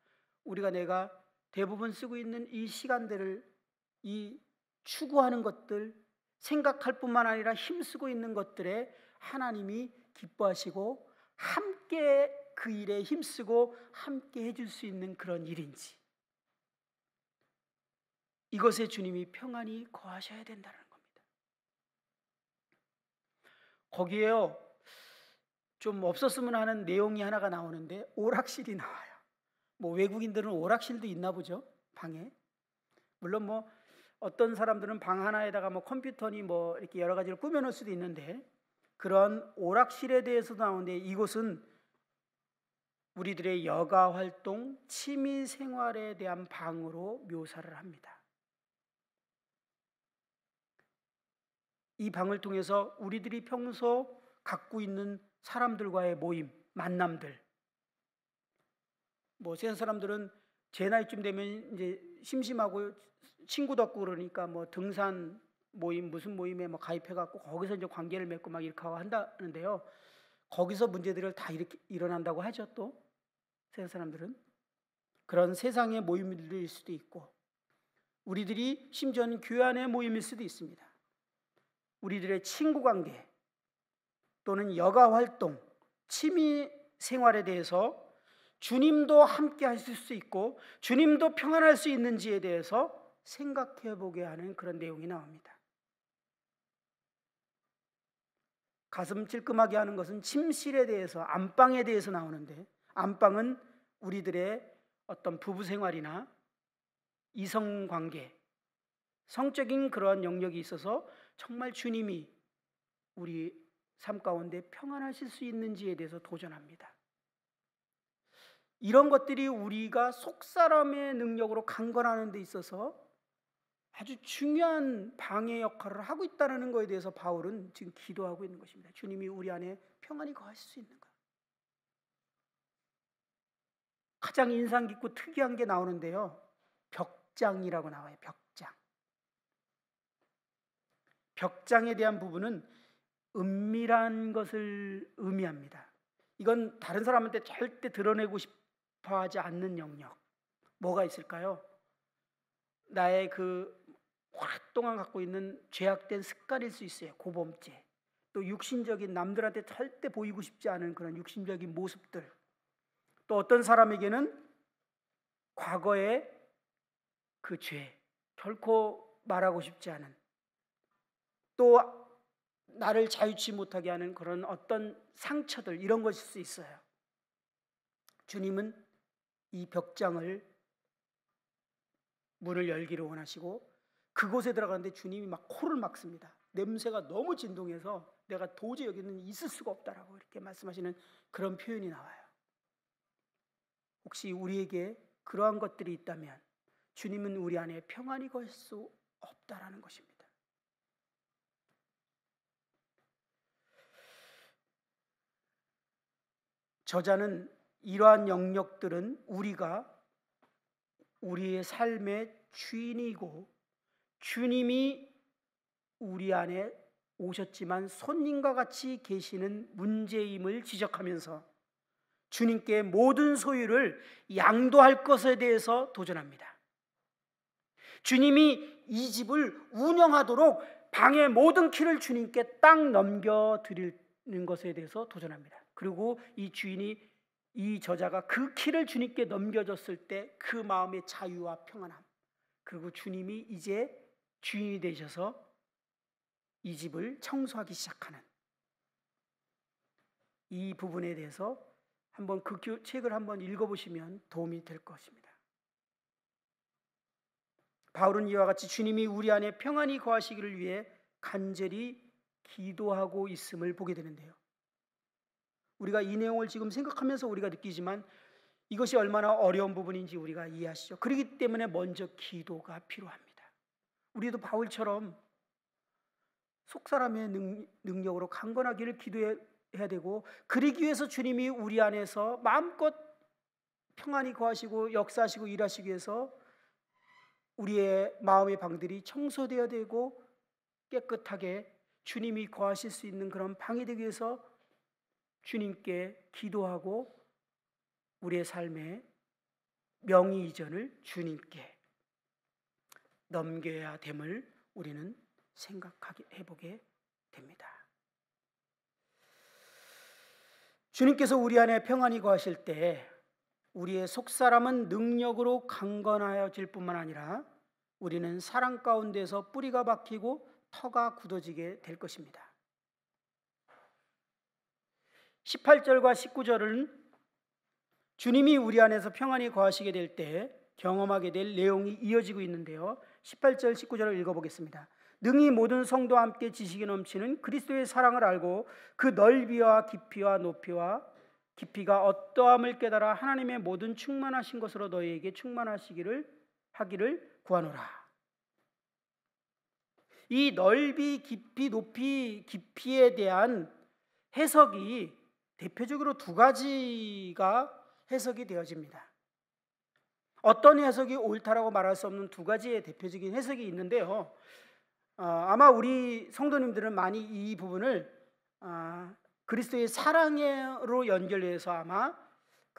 Speaker 1: 내가 대부분 쓰고 있는 이 시간들을, 이 추구하는 것들, 생각할 뿐만 아니라 힘쓰고 있는 것들에 하나님이 기뻐하시고 함께 그 일에 힘쓰고 함께 해줄 수 있는 그런 일인지, 이것에 주님이 평안히 거하셔야 된다는 겁니다. 거기에요, 좀 없었으면 하는 내용이 하나가 나오는데 오락실이 나와요. 외국인들은 오락실도 있나 보죠, 방에. 물론 어떤 사람들은 방 하나에다가 컴퓨터니 이렇게 여러 가지를 꾸며놓을 수도 있는데, 그런 오락실에 대해서도 나오는데, 이곳은 우리들의 여가 활동, 취미 생활에 대한 방으로 묘사를 합니다. 이 방을 통해서 우리들이 평소 갖고 있는 사람들과의 모임, 만남들, 세상 사람들은 제 나이쯤 되면 이제 심심하고 친구도 없고 그러니까 등산 모임, 무슨 모임에 가입해갖고 거기서 이제 관계를 맺고 이렇게 하고 한다는데요, 거기서 문제들을 다 이렇게 일어난다고 하죠. 또 세상 사람들은 그런 세상의 모임일 수도 있고, 우리들이 심지어는 교회 안의 모임일 수도 있습니다. 우리들의 친구 관계 또는 여가 활동, 취미 생활에 대해서 주님도 함께 하실 수 있고 주님도 평안할 수 있는지에 대해서 생각해 보게 하는 그런 내용이 나옵니다. 가슴 찔끔하게 하는 것은 침실에 대해서, 안방에 대해서 나오는데, 안방은 우리들의 어떤 부부 생활이나 이성 관계, 성적인 그러한 영역이 있어서 정말 주님이 우리 삶 가운데 평안하실 수 있는지에 대해서 도전합니다. 이런 것들이 우리가 속사람의 능력으로 강건하는 데 있어서 아주 중요한 방해 역할을 하고 있다는 것에 대해서 바울은 지금 기도하고 있는 것입니다. 주님이 우리 안에 평안히 거하실 수 있는가. 가장 인상 깊고 특이한 게 나오는데요, 벽장이라고 나와요. 벽장. 벽장에 대한 부분은 은밀한 것을 의미합니다. 이건 다른 사람한테 절대 드러내고 싶어하지 않는 영역. 뭐가 있을까요? 나의 오랫동안 갖고 있는 죄악된 습관일 수 있어요. 고범죄, 또 육신적인 남들한테 절대 보이고 싶지 않은 그런 육신적인 모습들, 또 어떤 사람에게는 과거의 그 죄, 결코 말하고 싶지 않은, 또 나를 자유치 못하게 하는 그런 어떤 상처들, 이런 것일 수 있어요. 주님은 이 벽장을, 문을 열기를 원하시고 그곳에 들어가는데 주님이 막 코를 막습니다. 냄새가 너무 진동해서 내가 도저히 여기는 있을 수가 없다라고 이렇게 말씀하시는 그런 표현이 나와요. 혹시 우리에게 그러한 것들이 있다면 주님은 우리 안에 평안이 거할 수 없다라는 것입니다. 저자는 이러한 영역들은 우리가 우리의 삶의 주인이고 주님이 우리 안에 오셨지만 손님과 같이 계시는 문제임을 지적하면서 주님께 모든 소유를 양도할 것에 대해서 도전합니다. 주님이 이 집을 운영하도록 방의 모든 키를 주님께 딱 넘겨드리는 것에 대해서 도전합니다. 그리고 이 저자가 그 키를 주님께 넘겨줬을 때 그 마음의 자유와 평안함, 그리고 주님이 이제 주인이 되셔서 이 집을 청소하기 시작하는 이 부분에 대해서 한번 그 책을 한번 읽어보시면 도움이 될 것입니다. 바울은 이와 같이 주님이 우리 안에 평안히 거하시기를 위해 간절히 기도하고 있음을 보게 되는데요. 우리가 이 내용을 지금 생각하면서 우리가 느끼지만 이것이 얼마나 어려운 부분인지 우리가 이해하시죠. 그렇기 때문에 먼저 기도가 필요합니다. 우리도 바울처럼 속사람의 능력으로 강건하기를 기도해야 되고, 그러기 위해서 주님이 우리 안에서 마음껏 평안히 거하시고 역사하시고 일하시기 위해서 우리의 마음의 방들이 청소되어야 되고 깨끗하게 주님이 거하실 수 있는 그런 방이 되기 위해서 주님께 기도하고 우리의 삶의 명의 이전을 주님께 넘겨야 됨을 우리는 해보게 됩니다. 주님께서 우리 안에 평안히 거하실 때 우리의 속사람은 능력으로 강건하여질 뿐만 아니라 우리는 사랑 가운데서 뿌리가 박히고 터가 굳어지게 될 것입니다. 18절과 19절은 주님이 우리 안에서 평안히 거하시게 될 때 경험하게 될 내용이 이어지고 있는데요. 18절 19절을 읽어보겠습니다. 능히 모든 성도와 함께 지식이 넘치는 그리스도의 사랑을 알고 그 넓이와 깊이와 높이와 깊이가 어떠함을 깨달아 하나님의 모든 충만하신 것으로 너희에게 하기를 구하노라. 이 넓이, 깊이, 높이, 깊이에 대한 해석이 대표적으로 두 가지가 해석이 되어집니다. 어떤 해석이 옳다라고 말할 수 없는 두 가지의 대표적인 해석이 있는데요. 아마 우리 성도님들은 많이 이 부분을 그리스도의 사랑으로 연결해서 아마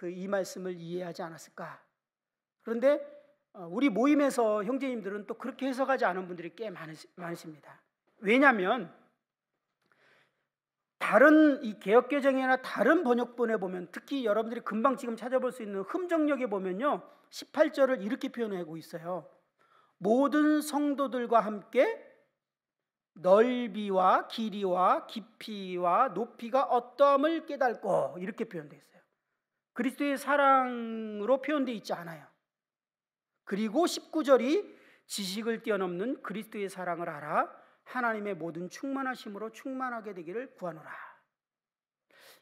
Speaker 1: 이 말씀을 이해하지 않았을까. 그런데 우리 모임에서 형제님들은 또 그렇게 해석하지 않은 분들이 꽤 많으십니다. 왜냐하면 다른 이 개역개정이나 다른 번역본에 보면, 특히 여러분들이 금방 지금 찾아볼 수 있는 흠정역에 보면요, 18절을 이렇게 표현하고 있어요. 모든 성도들과 함께 넓이와 길이와 깊이와 높이가 어떠함을 깨닫고, 이렇게 표현되어 있어요. 그리스도의 사랑으로 표현되어 있지 않아요. 그리고 19절이 지식을 뛰어넘는 그리스도의 사랑을 알아 하나님의 모든 충만하심으로 충만하게 되기를 구하노라.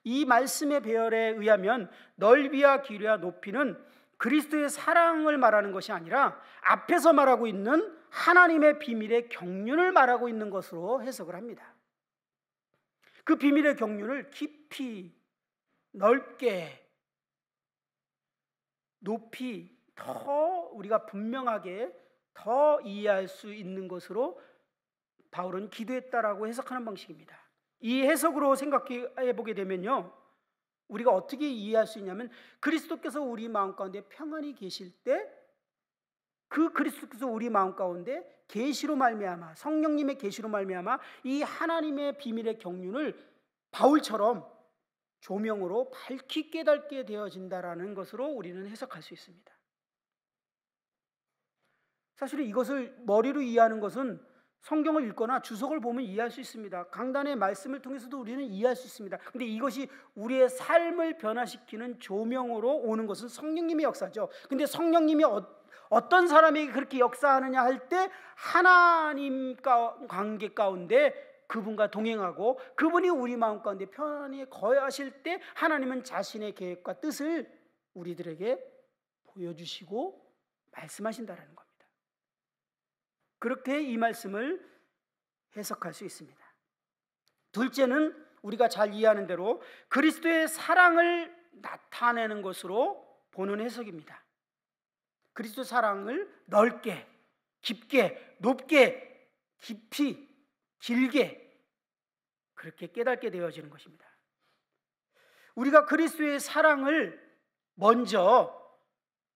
Speaker 1: 이 말씀의 배열에 의하면 넓이와 길이와 높이는 그리스도의 사랑을 말하는 것이 아니라 앞에서 말하고 있는 하나님의 비밀의 경륜을 말하고 있는 것으로 해석을 합니다. 그 비밀의 경륜을 깊이, 넓게, 높이 더 우리가 분명하게 더 이해할 수 있는 것으로 바울은 기도했다라고 해석하는 방식입니다. 이 해석으로 생각해 보게 되면요, 우리가 어떻게 이해할 수 있냐면 그리스도께서 우리 마음 가운데 평안히 계실 때 그 그리스도께서 우리 마음 가운데 계시로 말미암아, 성령님의 계시로 말미암아 이 하나님의 비밀의 경륜을 바울처럼 조명으로 밝히 깨닫게 되어진다라는 것으로 우리는 해석할 수 있습니다. 사실 이것을 머리로 이해하는 것은 성경을 읽거나 주석을 보면 이해할 수 있습니다. 강단의 말씀을 통해서도 우리는 이해할 수 있습니다. 그런데 이것이 우리의 삶을 변화시키는 조명으로 오는 것은 성령님의 역사죠. 그런데 성령님이 어떤 사람에게 그렇게 역사하느냐 할 때 하나님과 관계 가운데 그분과 동행하고 그분이 우리 마음 가운데 편안히 거하실 때 하나님은 자신의 계획과 뜻을 우리들에게 보여주시고 말씀하신다라는 겁니다. 그렇게 이 말씀을 해석할 수 있습니다. 둘째는 우리가 잘 이해하는 대로 그리스도의 사랑을 나타내는 것으로 보는 해석입니다. 그리스도 사랑을 넓게, 깊게, 높게, 깊이, 길게 그렇게 깨닫게 되어지는 것입니다. 우리가 그리스도의 사랑을 먼저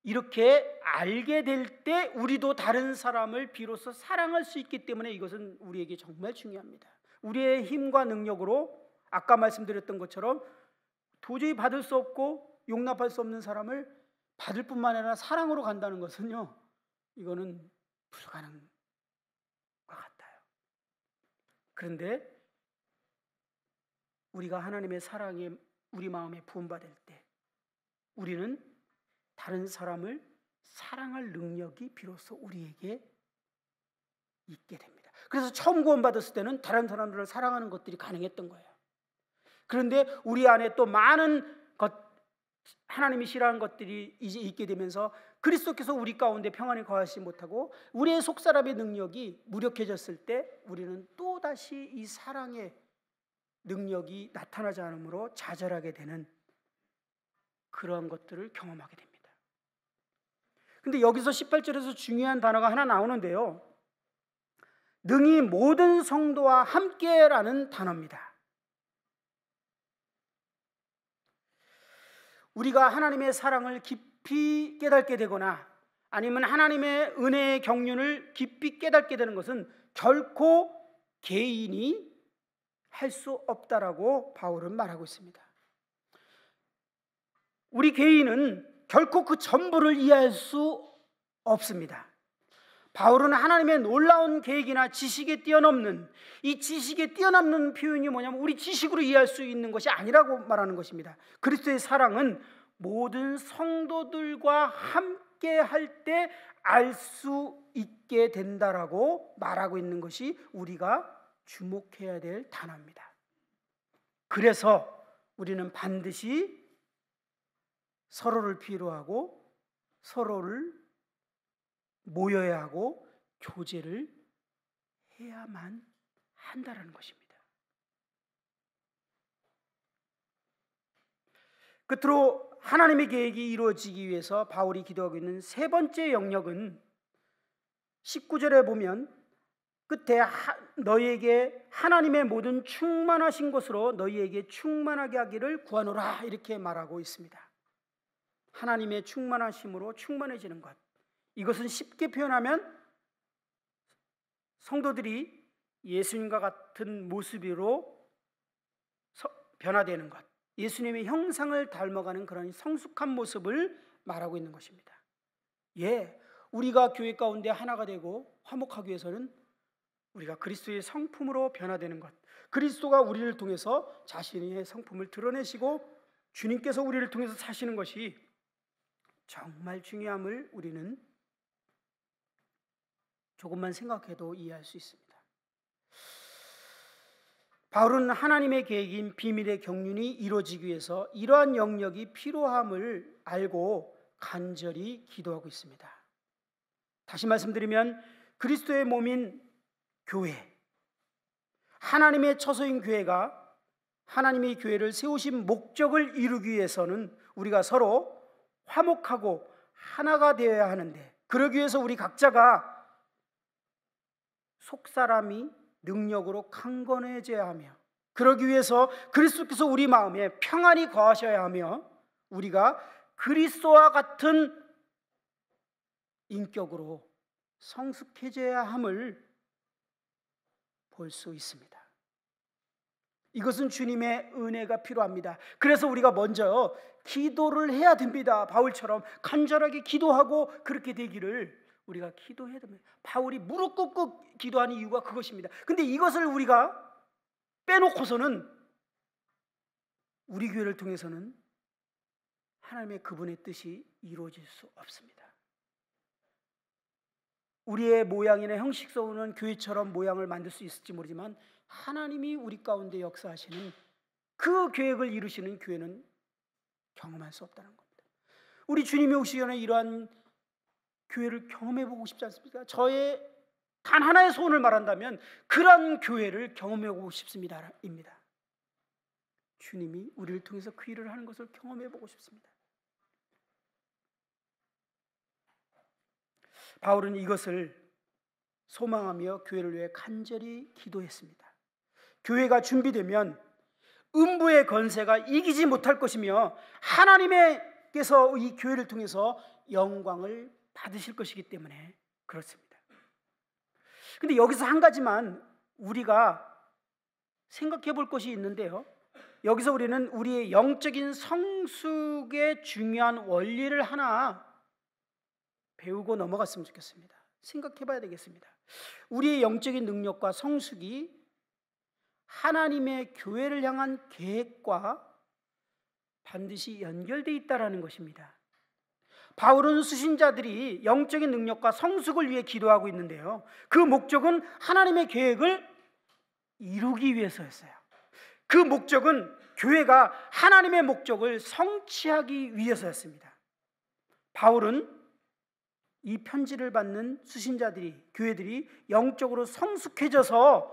Speaker 1: 이렇게 알게 될 때 우리도 다른 사람을 비로소 사랑할 수 있기 때문에 이것은 우리에게 정말 중요합니다. 우리의 힘과 능력으로 아까 말씀드렸던 것처럼 도저히 받을 수 없고 용납할 수 없는 사람을 받을 뿐만 아니라 사랑으로 간다는 것은요, 이거는 불가능한 것 같아요. 그런데 우리가 하나님의 사랑에 우리 마음에 부음받을 때 우리는 다른 사람을 사랑할 능력이 비로소 우리에게 있게 됩니다. 그래서 처음 구원받았을 때는 다른 사람들을 사랑하는 것들이 가능했던 거예요. 그런데 우리 안에 또 많은 하나님이 싫어하는 것들이 이제 있게 되면서 그리스도께서 우리 가운데 평안히 거하시지 못하고 우리의 속사람의 능력이 무력해졌을 때 우리는 또다시 이 사랑의 능력이 나타나지 않으므로 좌절하게 되는 그러한 것들을 경험하게 됩니다. 근데 여기서 18절에서 중요한 단어가 하나 나오는데요, 능히 모든 성도와 함께라는 단어입니다. 우리가 하나님의 사랑을 깊이 깨닫게 되거나 아니면 하나님의 은혜의 경륜을 깊이 깨닫게 되는 것은 결코 개인이 할 수 없다라고 바울은 말하고 있습니다. 우리 개인은 결코 그 전부를 이해할 수 없습니다. 바울은 하나님의 놀라운 계획이나 지식에 뛰어넘는, 이 지식에 뛰어넘는 표현이 뭐냐면 우리 지식으로 이해할 수 있는 것이 아니라고 말하는 것입니다. 그리스도의 사랑은 모든 성도들과 함께 할 때 알 수 있게 된다라고 말하고 있는 것이 우리가 주목해야 될 단어입니다. 그래서 우리는 반드시 서로를 필요하고 서로를 모여야 하고 교제를 해야만 한다는 것입니다. 끝으로 하나님의 계획이 이루어지기 위해서 바울이 기도하고 있는 세 번째 영역은 19절에 보면 끝에 너희에게 하나님의 모든 충만하신 것으로 너희에게 충만하게 하기를 구하노라 이렇게 말하고 있습니다. 하나님의 충만하심으로 충만해지는 것, 이것은 쉽게 표현하면 성도들이 예수님과 같은 모습으로 변화되는 것, 예수님의 형상을 닮아가는 그런 성숙한 모습을 말하고 있는 것입니다. 우리가 교회 가운데 하나가 되고 화목하기 위해서는 우리가 그리스도의 성품으로 변화되는 것, 그리스도가 우리를 통해서 자신의 성품을 드러내시고 주님께서 우리를 통해서 사시는 것이 정말 중요함을 우리는 조금만 생각해도 이해할 수 있습니다. 바울은 하나님의 계획인 비밀의 경륜이 이루어지기 위해서 이러한 영역이 필요함을 알고 간절히 기도하고 있습니다. 다시 말씀드리면 그리스도의 몸인 교회, 하나님의 처소인 교회가 하나님의 교회를 세우신 목적을 이루기 위해서는 우리가 서로 화목하고 하나가 되어야 하는데, 그러기 위해서 우리 각자가 속사람이 능력으로 강건해져야 하며, 그러기 위해서 그리스도께서 우리 마음에 평안히 거하셔야 하며, 우리가 그리스도와 같은 인격으로 성숙해져야 함을 볼 수 있습니다. 이것은 주님의 은혜가 필요합니다. 그래서 우리가 먼저 기도를 해야 됩니다. 바울처럼 간절하게 기도하고 그렇게 되기를 우리가 기도해야 됩니다. 바울이 무릎 꿇고 기도하는 이유가 그것입니다. 근데 이것을 우리가 빼놓고서는 우리 교회를 통해서는 하나님의 그분의 뜻이 이루어질 수 없습니다. 우리의 모양이나 형식적으로는 교회처럼 모양을 만들 수 있을지 모르지만 하나님이 우리 가운데 역사하시는 그 계획을 이루시는 교회는 경험할 수 없다는 겁니다. 우리 주님이 오시기 전에 이러한 교회를 경험해 보고 싶지 않습니까? 저의 단 하나의 소원을 말한다면 그런 교회를 경험해 보고 싶습니다. 입니다. 주님이 우리를 통해서 그 일을 하는 것을 경험해 보고 싶습니다. 바울은 이것을 소망하며 교회를 위해 간절히 기도했습니다. 교회가 준비되면 음부의 권세가 이기지 못할 것이며 하나님께서 이 교회를 통해서 영광을 받으실 것이기 때문에 그렇습니다. 근데 여기서 한 가지만 우리가 생각해 볼 것이 있는데요, 여기서 우리는 우리의 영적인 성숙의 중요한 원리를 하나 배우고 넘어갔으면 좋겠습니다. 생각해 봐야 되겠습니다. 우리의 영적인 능력과 성숙이 하나님의 교회를 향한 계획과 반드시 연결되어 있다는 것입니다. 바울은 수신자들이 영적인 능력과 성숙을 위해 기도하고 있는데요, 그 목적은 하나님의 계획을 이루기 위해서였어요. 그 목적은 교회가 하나님의 목적을 성취하기 위해서였습니다. 바울은 이 편지를 받는 수신자들이, 교회들이 영적으로 성숙해져서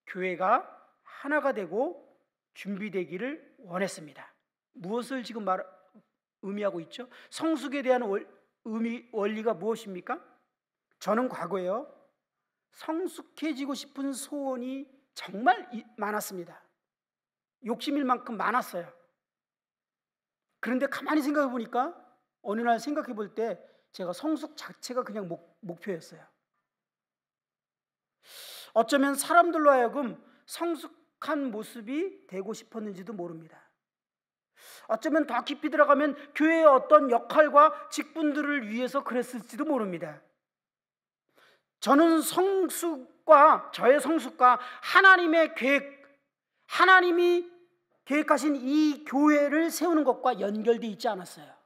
Speaker 1: 교회가 하나가 되고 준비되기를 원했습니다. 무엇을 지금 의미하고 있죠? 성숙에 대한 원리가 무엇입니까? 저는 과거에요, 성숙해지고 싶은 소원이 정말 많았습니다. 욕심일 만큼 많았어요. 그런데 가만히 생각해 보니까 어느 날 생각해 볼 때 제가 성숙 자체가 그냥 목표였어요. 어쩌면 사람들로 하여금 성숙한 모습이 되고 싶었는지도 모릅니다. 어쩌면 더 깊이 들어가면 교회의 어떤 역할과 직분들을 위해서 그랬을지도 모릅니다. 저는 저의 성숙과 하나님의 계획, 하나님이 계획하신 이 교회를 세우는 것과 연결되어 있지 않았어요.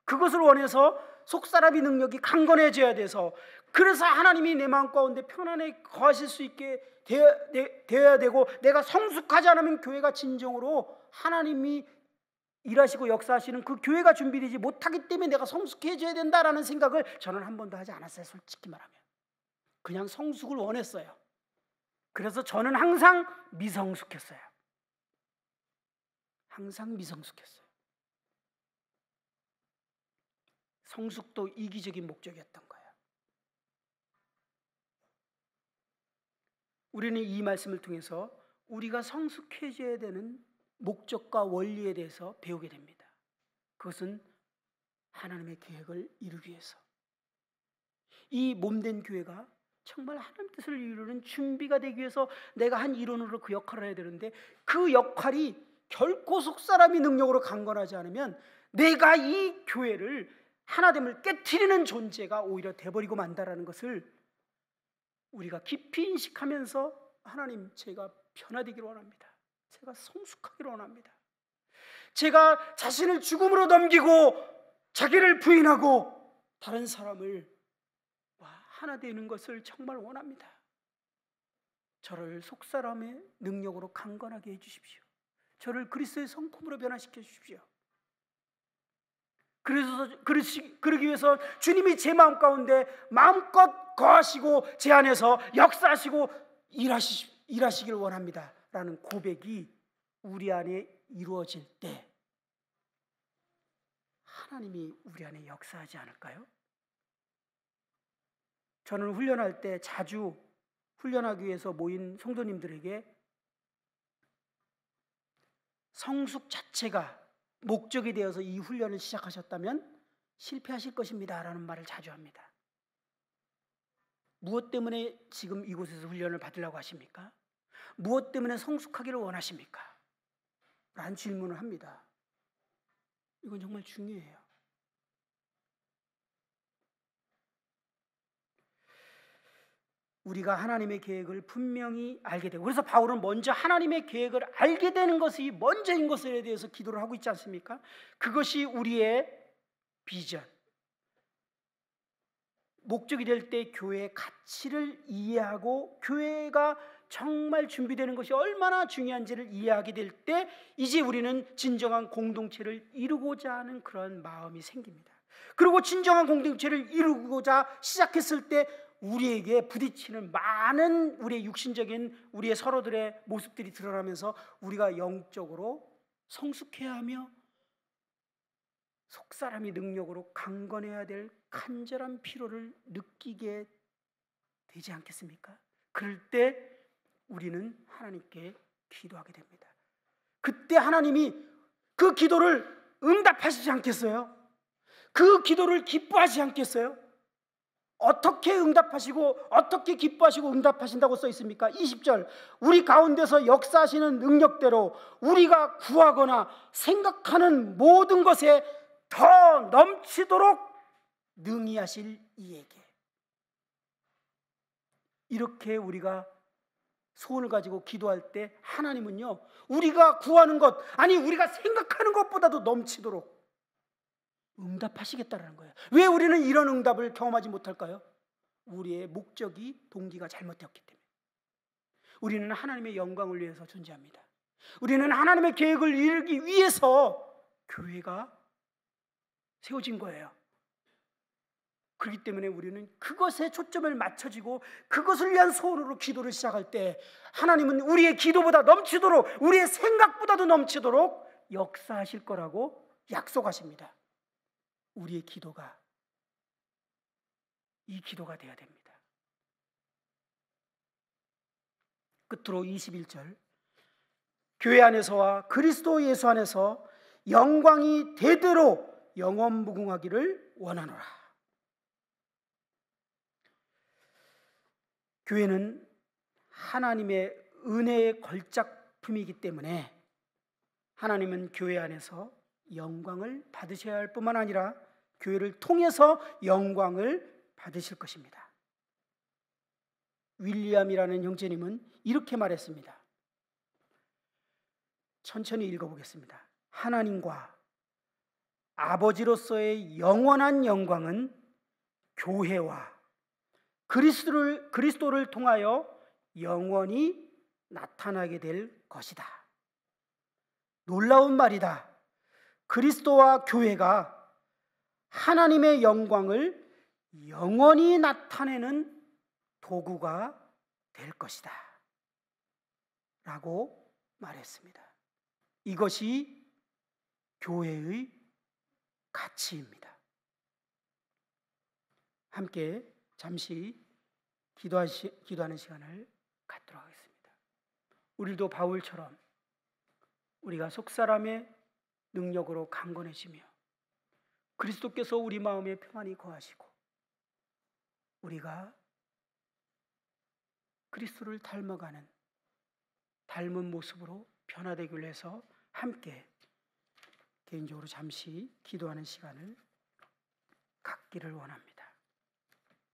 Speaker 1: 그것을 원해서 속사람의 능력이 강건해져야 돼서, 그래서 하나님이 내 마음 가운데 편안히 거하실 수 있게 되어야 되고, 내가 성숙하지 않으면 교회가 진정으로 하나님이 일하시고 역사하시는 그 교회가 준비되지 못하기 때문에 내가 성숙해져야 된다라는 생각을 저는 한 번도 하지 않았어요. 솔직히 말하면 그냥 성숙을 원했어요. 그래서 저는 항상 미성숙했어요. 항상 미성숙했어요. 성숙도 이기적인 목적이었던 거예요. 우리는 이 말씀을 통해서 우리가 성숙해져야 되는 목적과 원리에 대해서 배우게 됩니다. 그것은 하나님의 계획을 이루기 위해서, 이 몸된 교회가 정말 하나님 뜻을 이루는 준비가 되기 위해서 내가 한 일원으로 그 역할을 해야 되는데, 그 역할이 결코 속사람의 능력으로 강건하지 않으면 내가 이 교회를 하나됨을 깨트리는 존재가 오히려 돼버리고 만다라는 것을 우리가 깊이 인식하면서, 하나님, 제가 변화되기를 원합니다. 제가 성숙하기를 원합니다. 제가 자신을 죽음으로 넘기고 자기를 부인하고 다른 사람을 하나 되는 것을 정말 원합니다. 저를 속사람의 능력으로 강건하게 해주십시오. 저를 그리스도의 성품으로 변화시켜 주십시오. 그러기 위해서 주님이 제 마음 가운데 마음껏 거하시고 제 안에서 역사하시고 일하시길 원합니다 라는 고백이 우리 안에 이루어질 때 하나님이 우리 안에 역사하지 않을까요? 저는 훈련할 때 자주 훈련하기 위해서 모인 성도님들에게 성숙 자체가 목적이 되어서 이 훈련을 시작하셨다면 실패하실 것입니다 라는 말을 자주 합니다. 무엇 때문에 지금 이곳에서 훈련을 받으려고 하십니까? 무엇 때문에 성숙하기를 원하십니까? 라는 질문을 합니다. 이건 정말 중요해요. 우리가 하나님의 계획을 분명히 알게 되고, 그래서 바울은 먼저 하나님의 계획을 알게 되는 것이 먼저인 것에 대해서 기도를 하고 있지 않습니까? 그것이 우리의 비전, 목적이 될 때 교회의 가치를 이해하고 교회가 정말 준비되는 것이 얼마나 중요한지를 이해하게 될 때 이제 우리는 진정한 공동체를 이루고자 하는 그런 마음이 생깁니다. 그리고 진정한 공동체를 이루고자 시작했을 때 우리에게 부딪히는 많은 우리의 육신적인 우리의 서로들의 모습들이 드러나면서 우리가 영적으로 성숙해야 하며 속사람이 능력으로 강건해야 될 간절한 필요를 느끼게 되지 않겠습니까? 그럴 때 우리는 하나님께 기도하게 됩니다. 그때 하나님이 그 기도를 응답하시지 않겠어요? 그 기도를 기뻐하시지 않겠어요? 어떻게 응답하시고 어떻게 기뻐하시고 응답하신다고 써 있습니까? 20절, 우리 가운데서 역사하시는 능력대로 우리가 구하거나 생각하는 모든 것에 더 넘치도록 능히 하실 이에게. 이렇게 우리가 소원을 가지고 기도할 때 하나님은요, 우리가 구하는 것, 아니 우리가 생각하는 것보다도 넘치도록 응답하시겠다는 거예요. 왜 우리는 이런 응답을 경험하지 못할까요? 우리의 목적이, 동기가 잘못되었기 때문에. 우리는 하나님의 영광을 위해서 존재합니다. 우리는 하나님의 계획을 이루기 위해서 교회가 세워진 거예요. 그렇기 때문에 우리는 그것에 초점을 맞춰지고 그것을 위한 소원으로 기도를 시작할 때 하나님은 우리의 기도보다 넘치도록, 우리의 생각보다도 넘치도록 역사하실 거라고 약속하십니다. 우리의 기도가 이 기도가 되어야 됩니다. 끝으로 21절, 교회 안에서와 그리스도 예수 안에서 영광이 대대로 영원무궁하기를 원하노라. 교회는 하나님의 은혜의 걸작품이기 때문에 하나님은 교회 안에서 영광을 받으셔야 할 뿐만 아니라 교회를 통해서 영광을 받으실 것입니다. 윌리엄이라는 형제님은 이렇게 말했습니다. 천천히 읽어보겠습니다. 하나님과 아버지로서의 영원한 영광은 교회와 그리스도를 통하여 영원히 나타나게 될 것이다. 놀라운 말이다. 그리스도와 교회가 하나님의 영광을 영원히 나타내는 도구가 될 것이다 라고 말했습니다. 이것이 교회의 가치입니다. 함께 잠시 기도하는 시간을 갖도록 하겠습니다. 우리도 바울처럼 우리가 속사람의 능력으로 강건해지며 그리스도께서 우리 마음에 평안히 거하시고 우리가 그리스도를 닮은 모습으로 변화되기 위해서 함께 개인적으로 잠시 기도하는 시간을 갖기를 원합니다.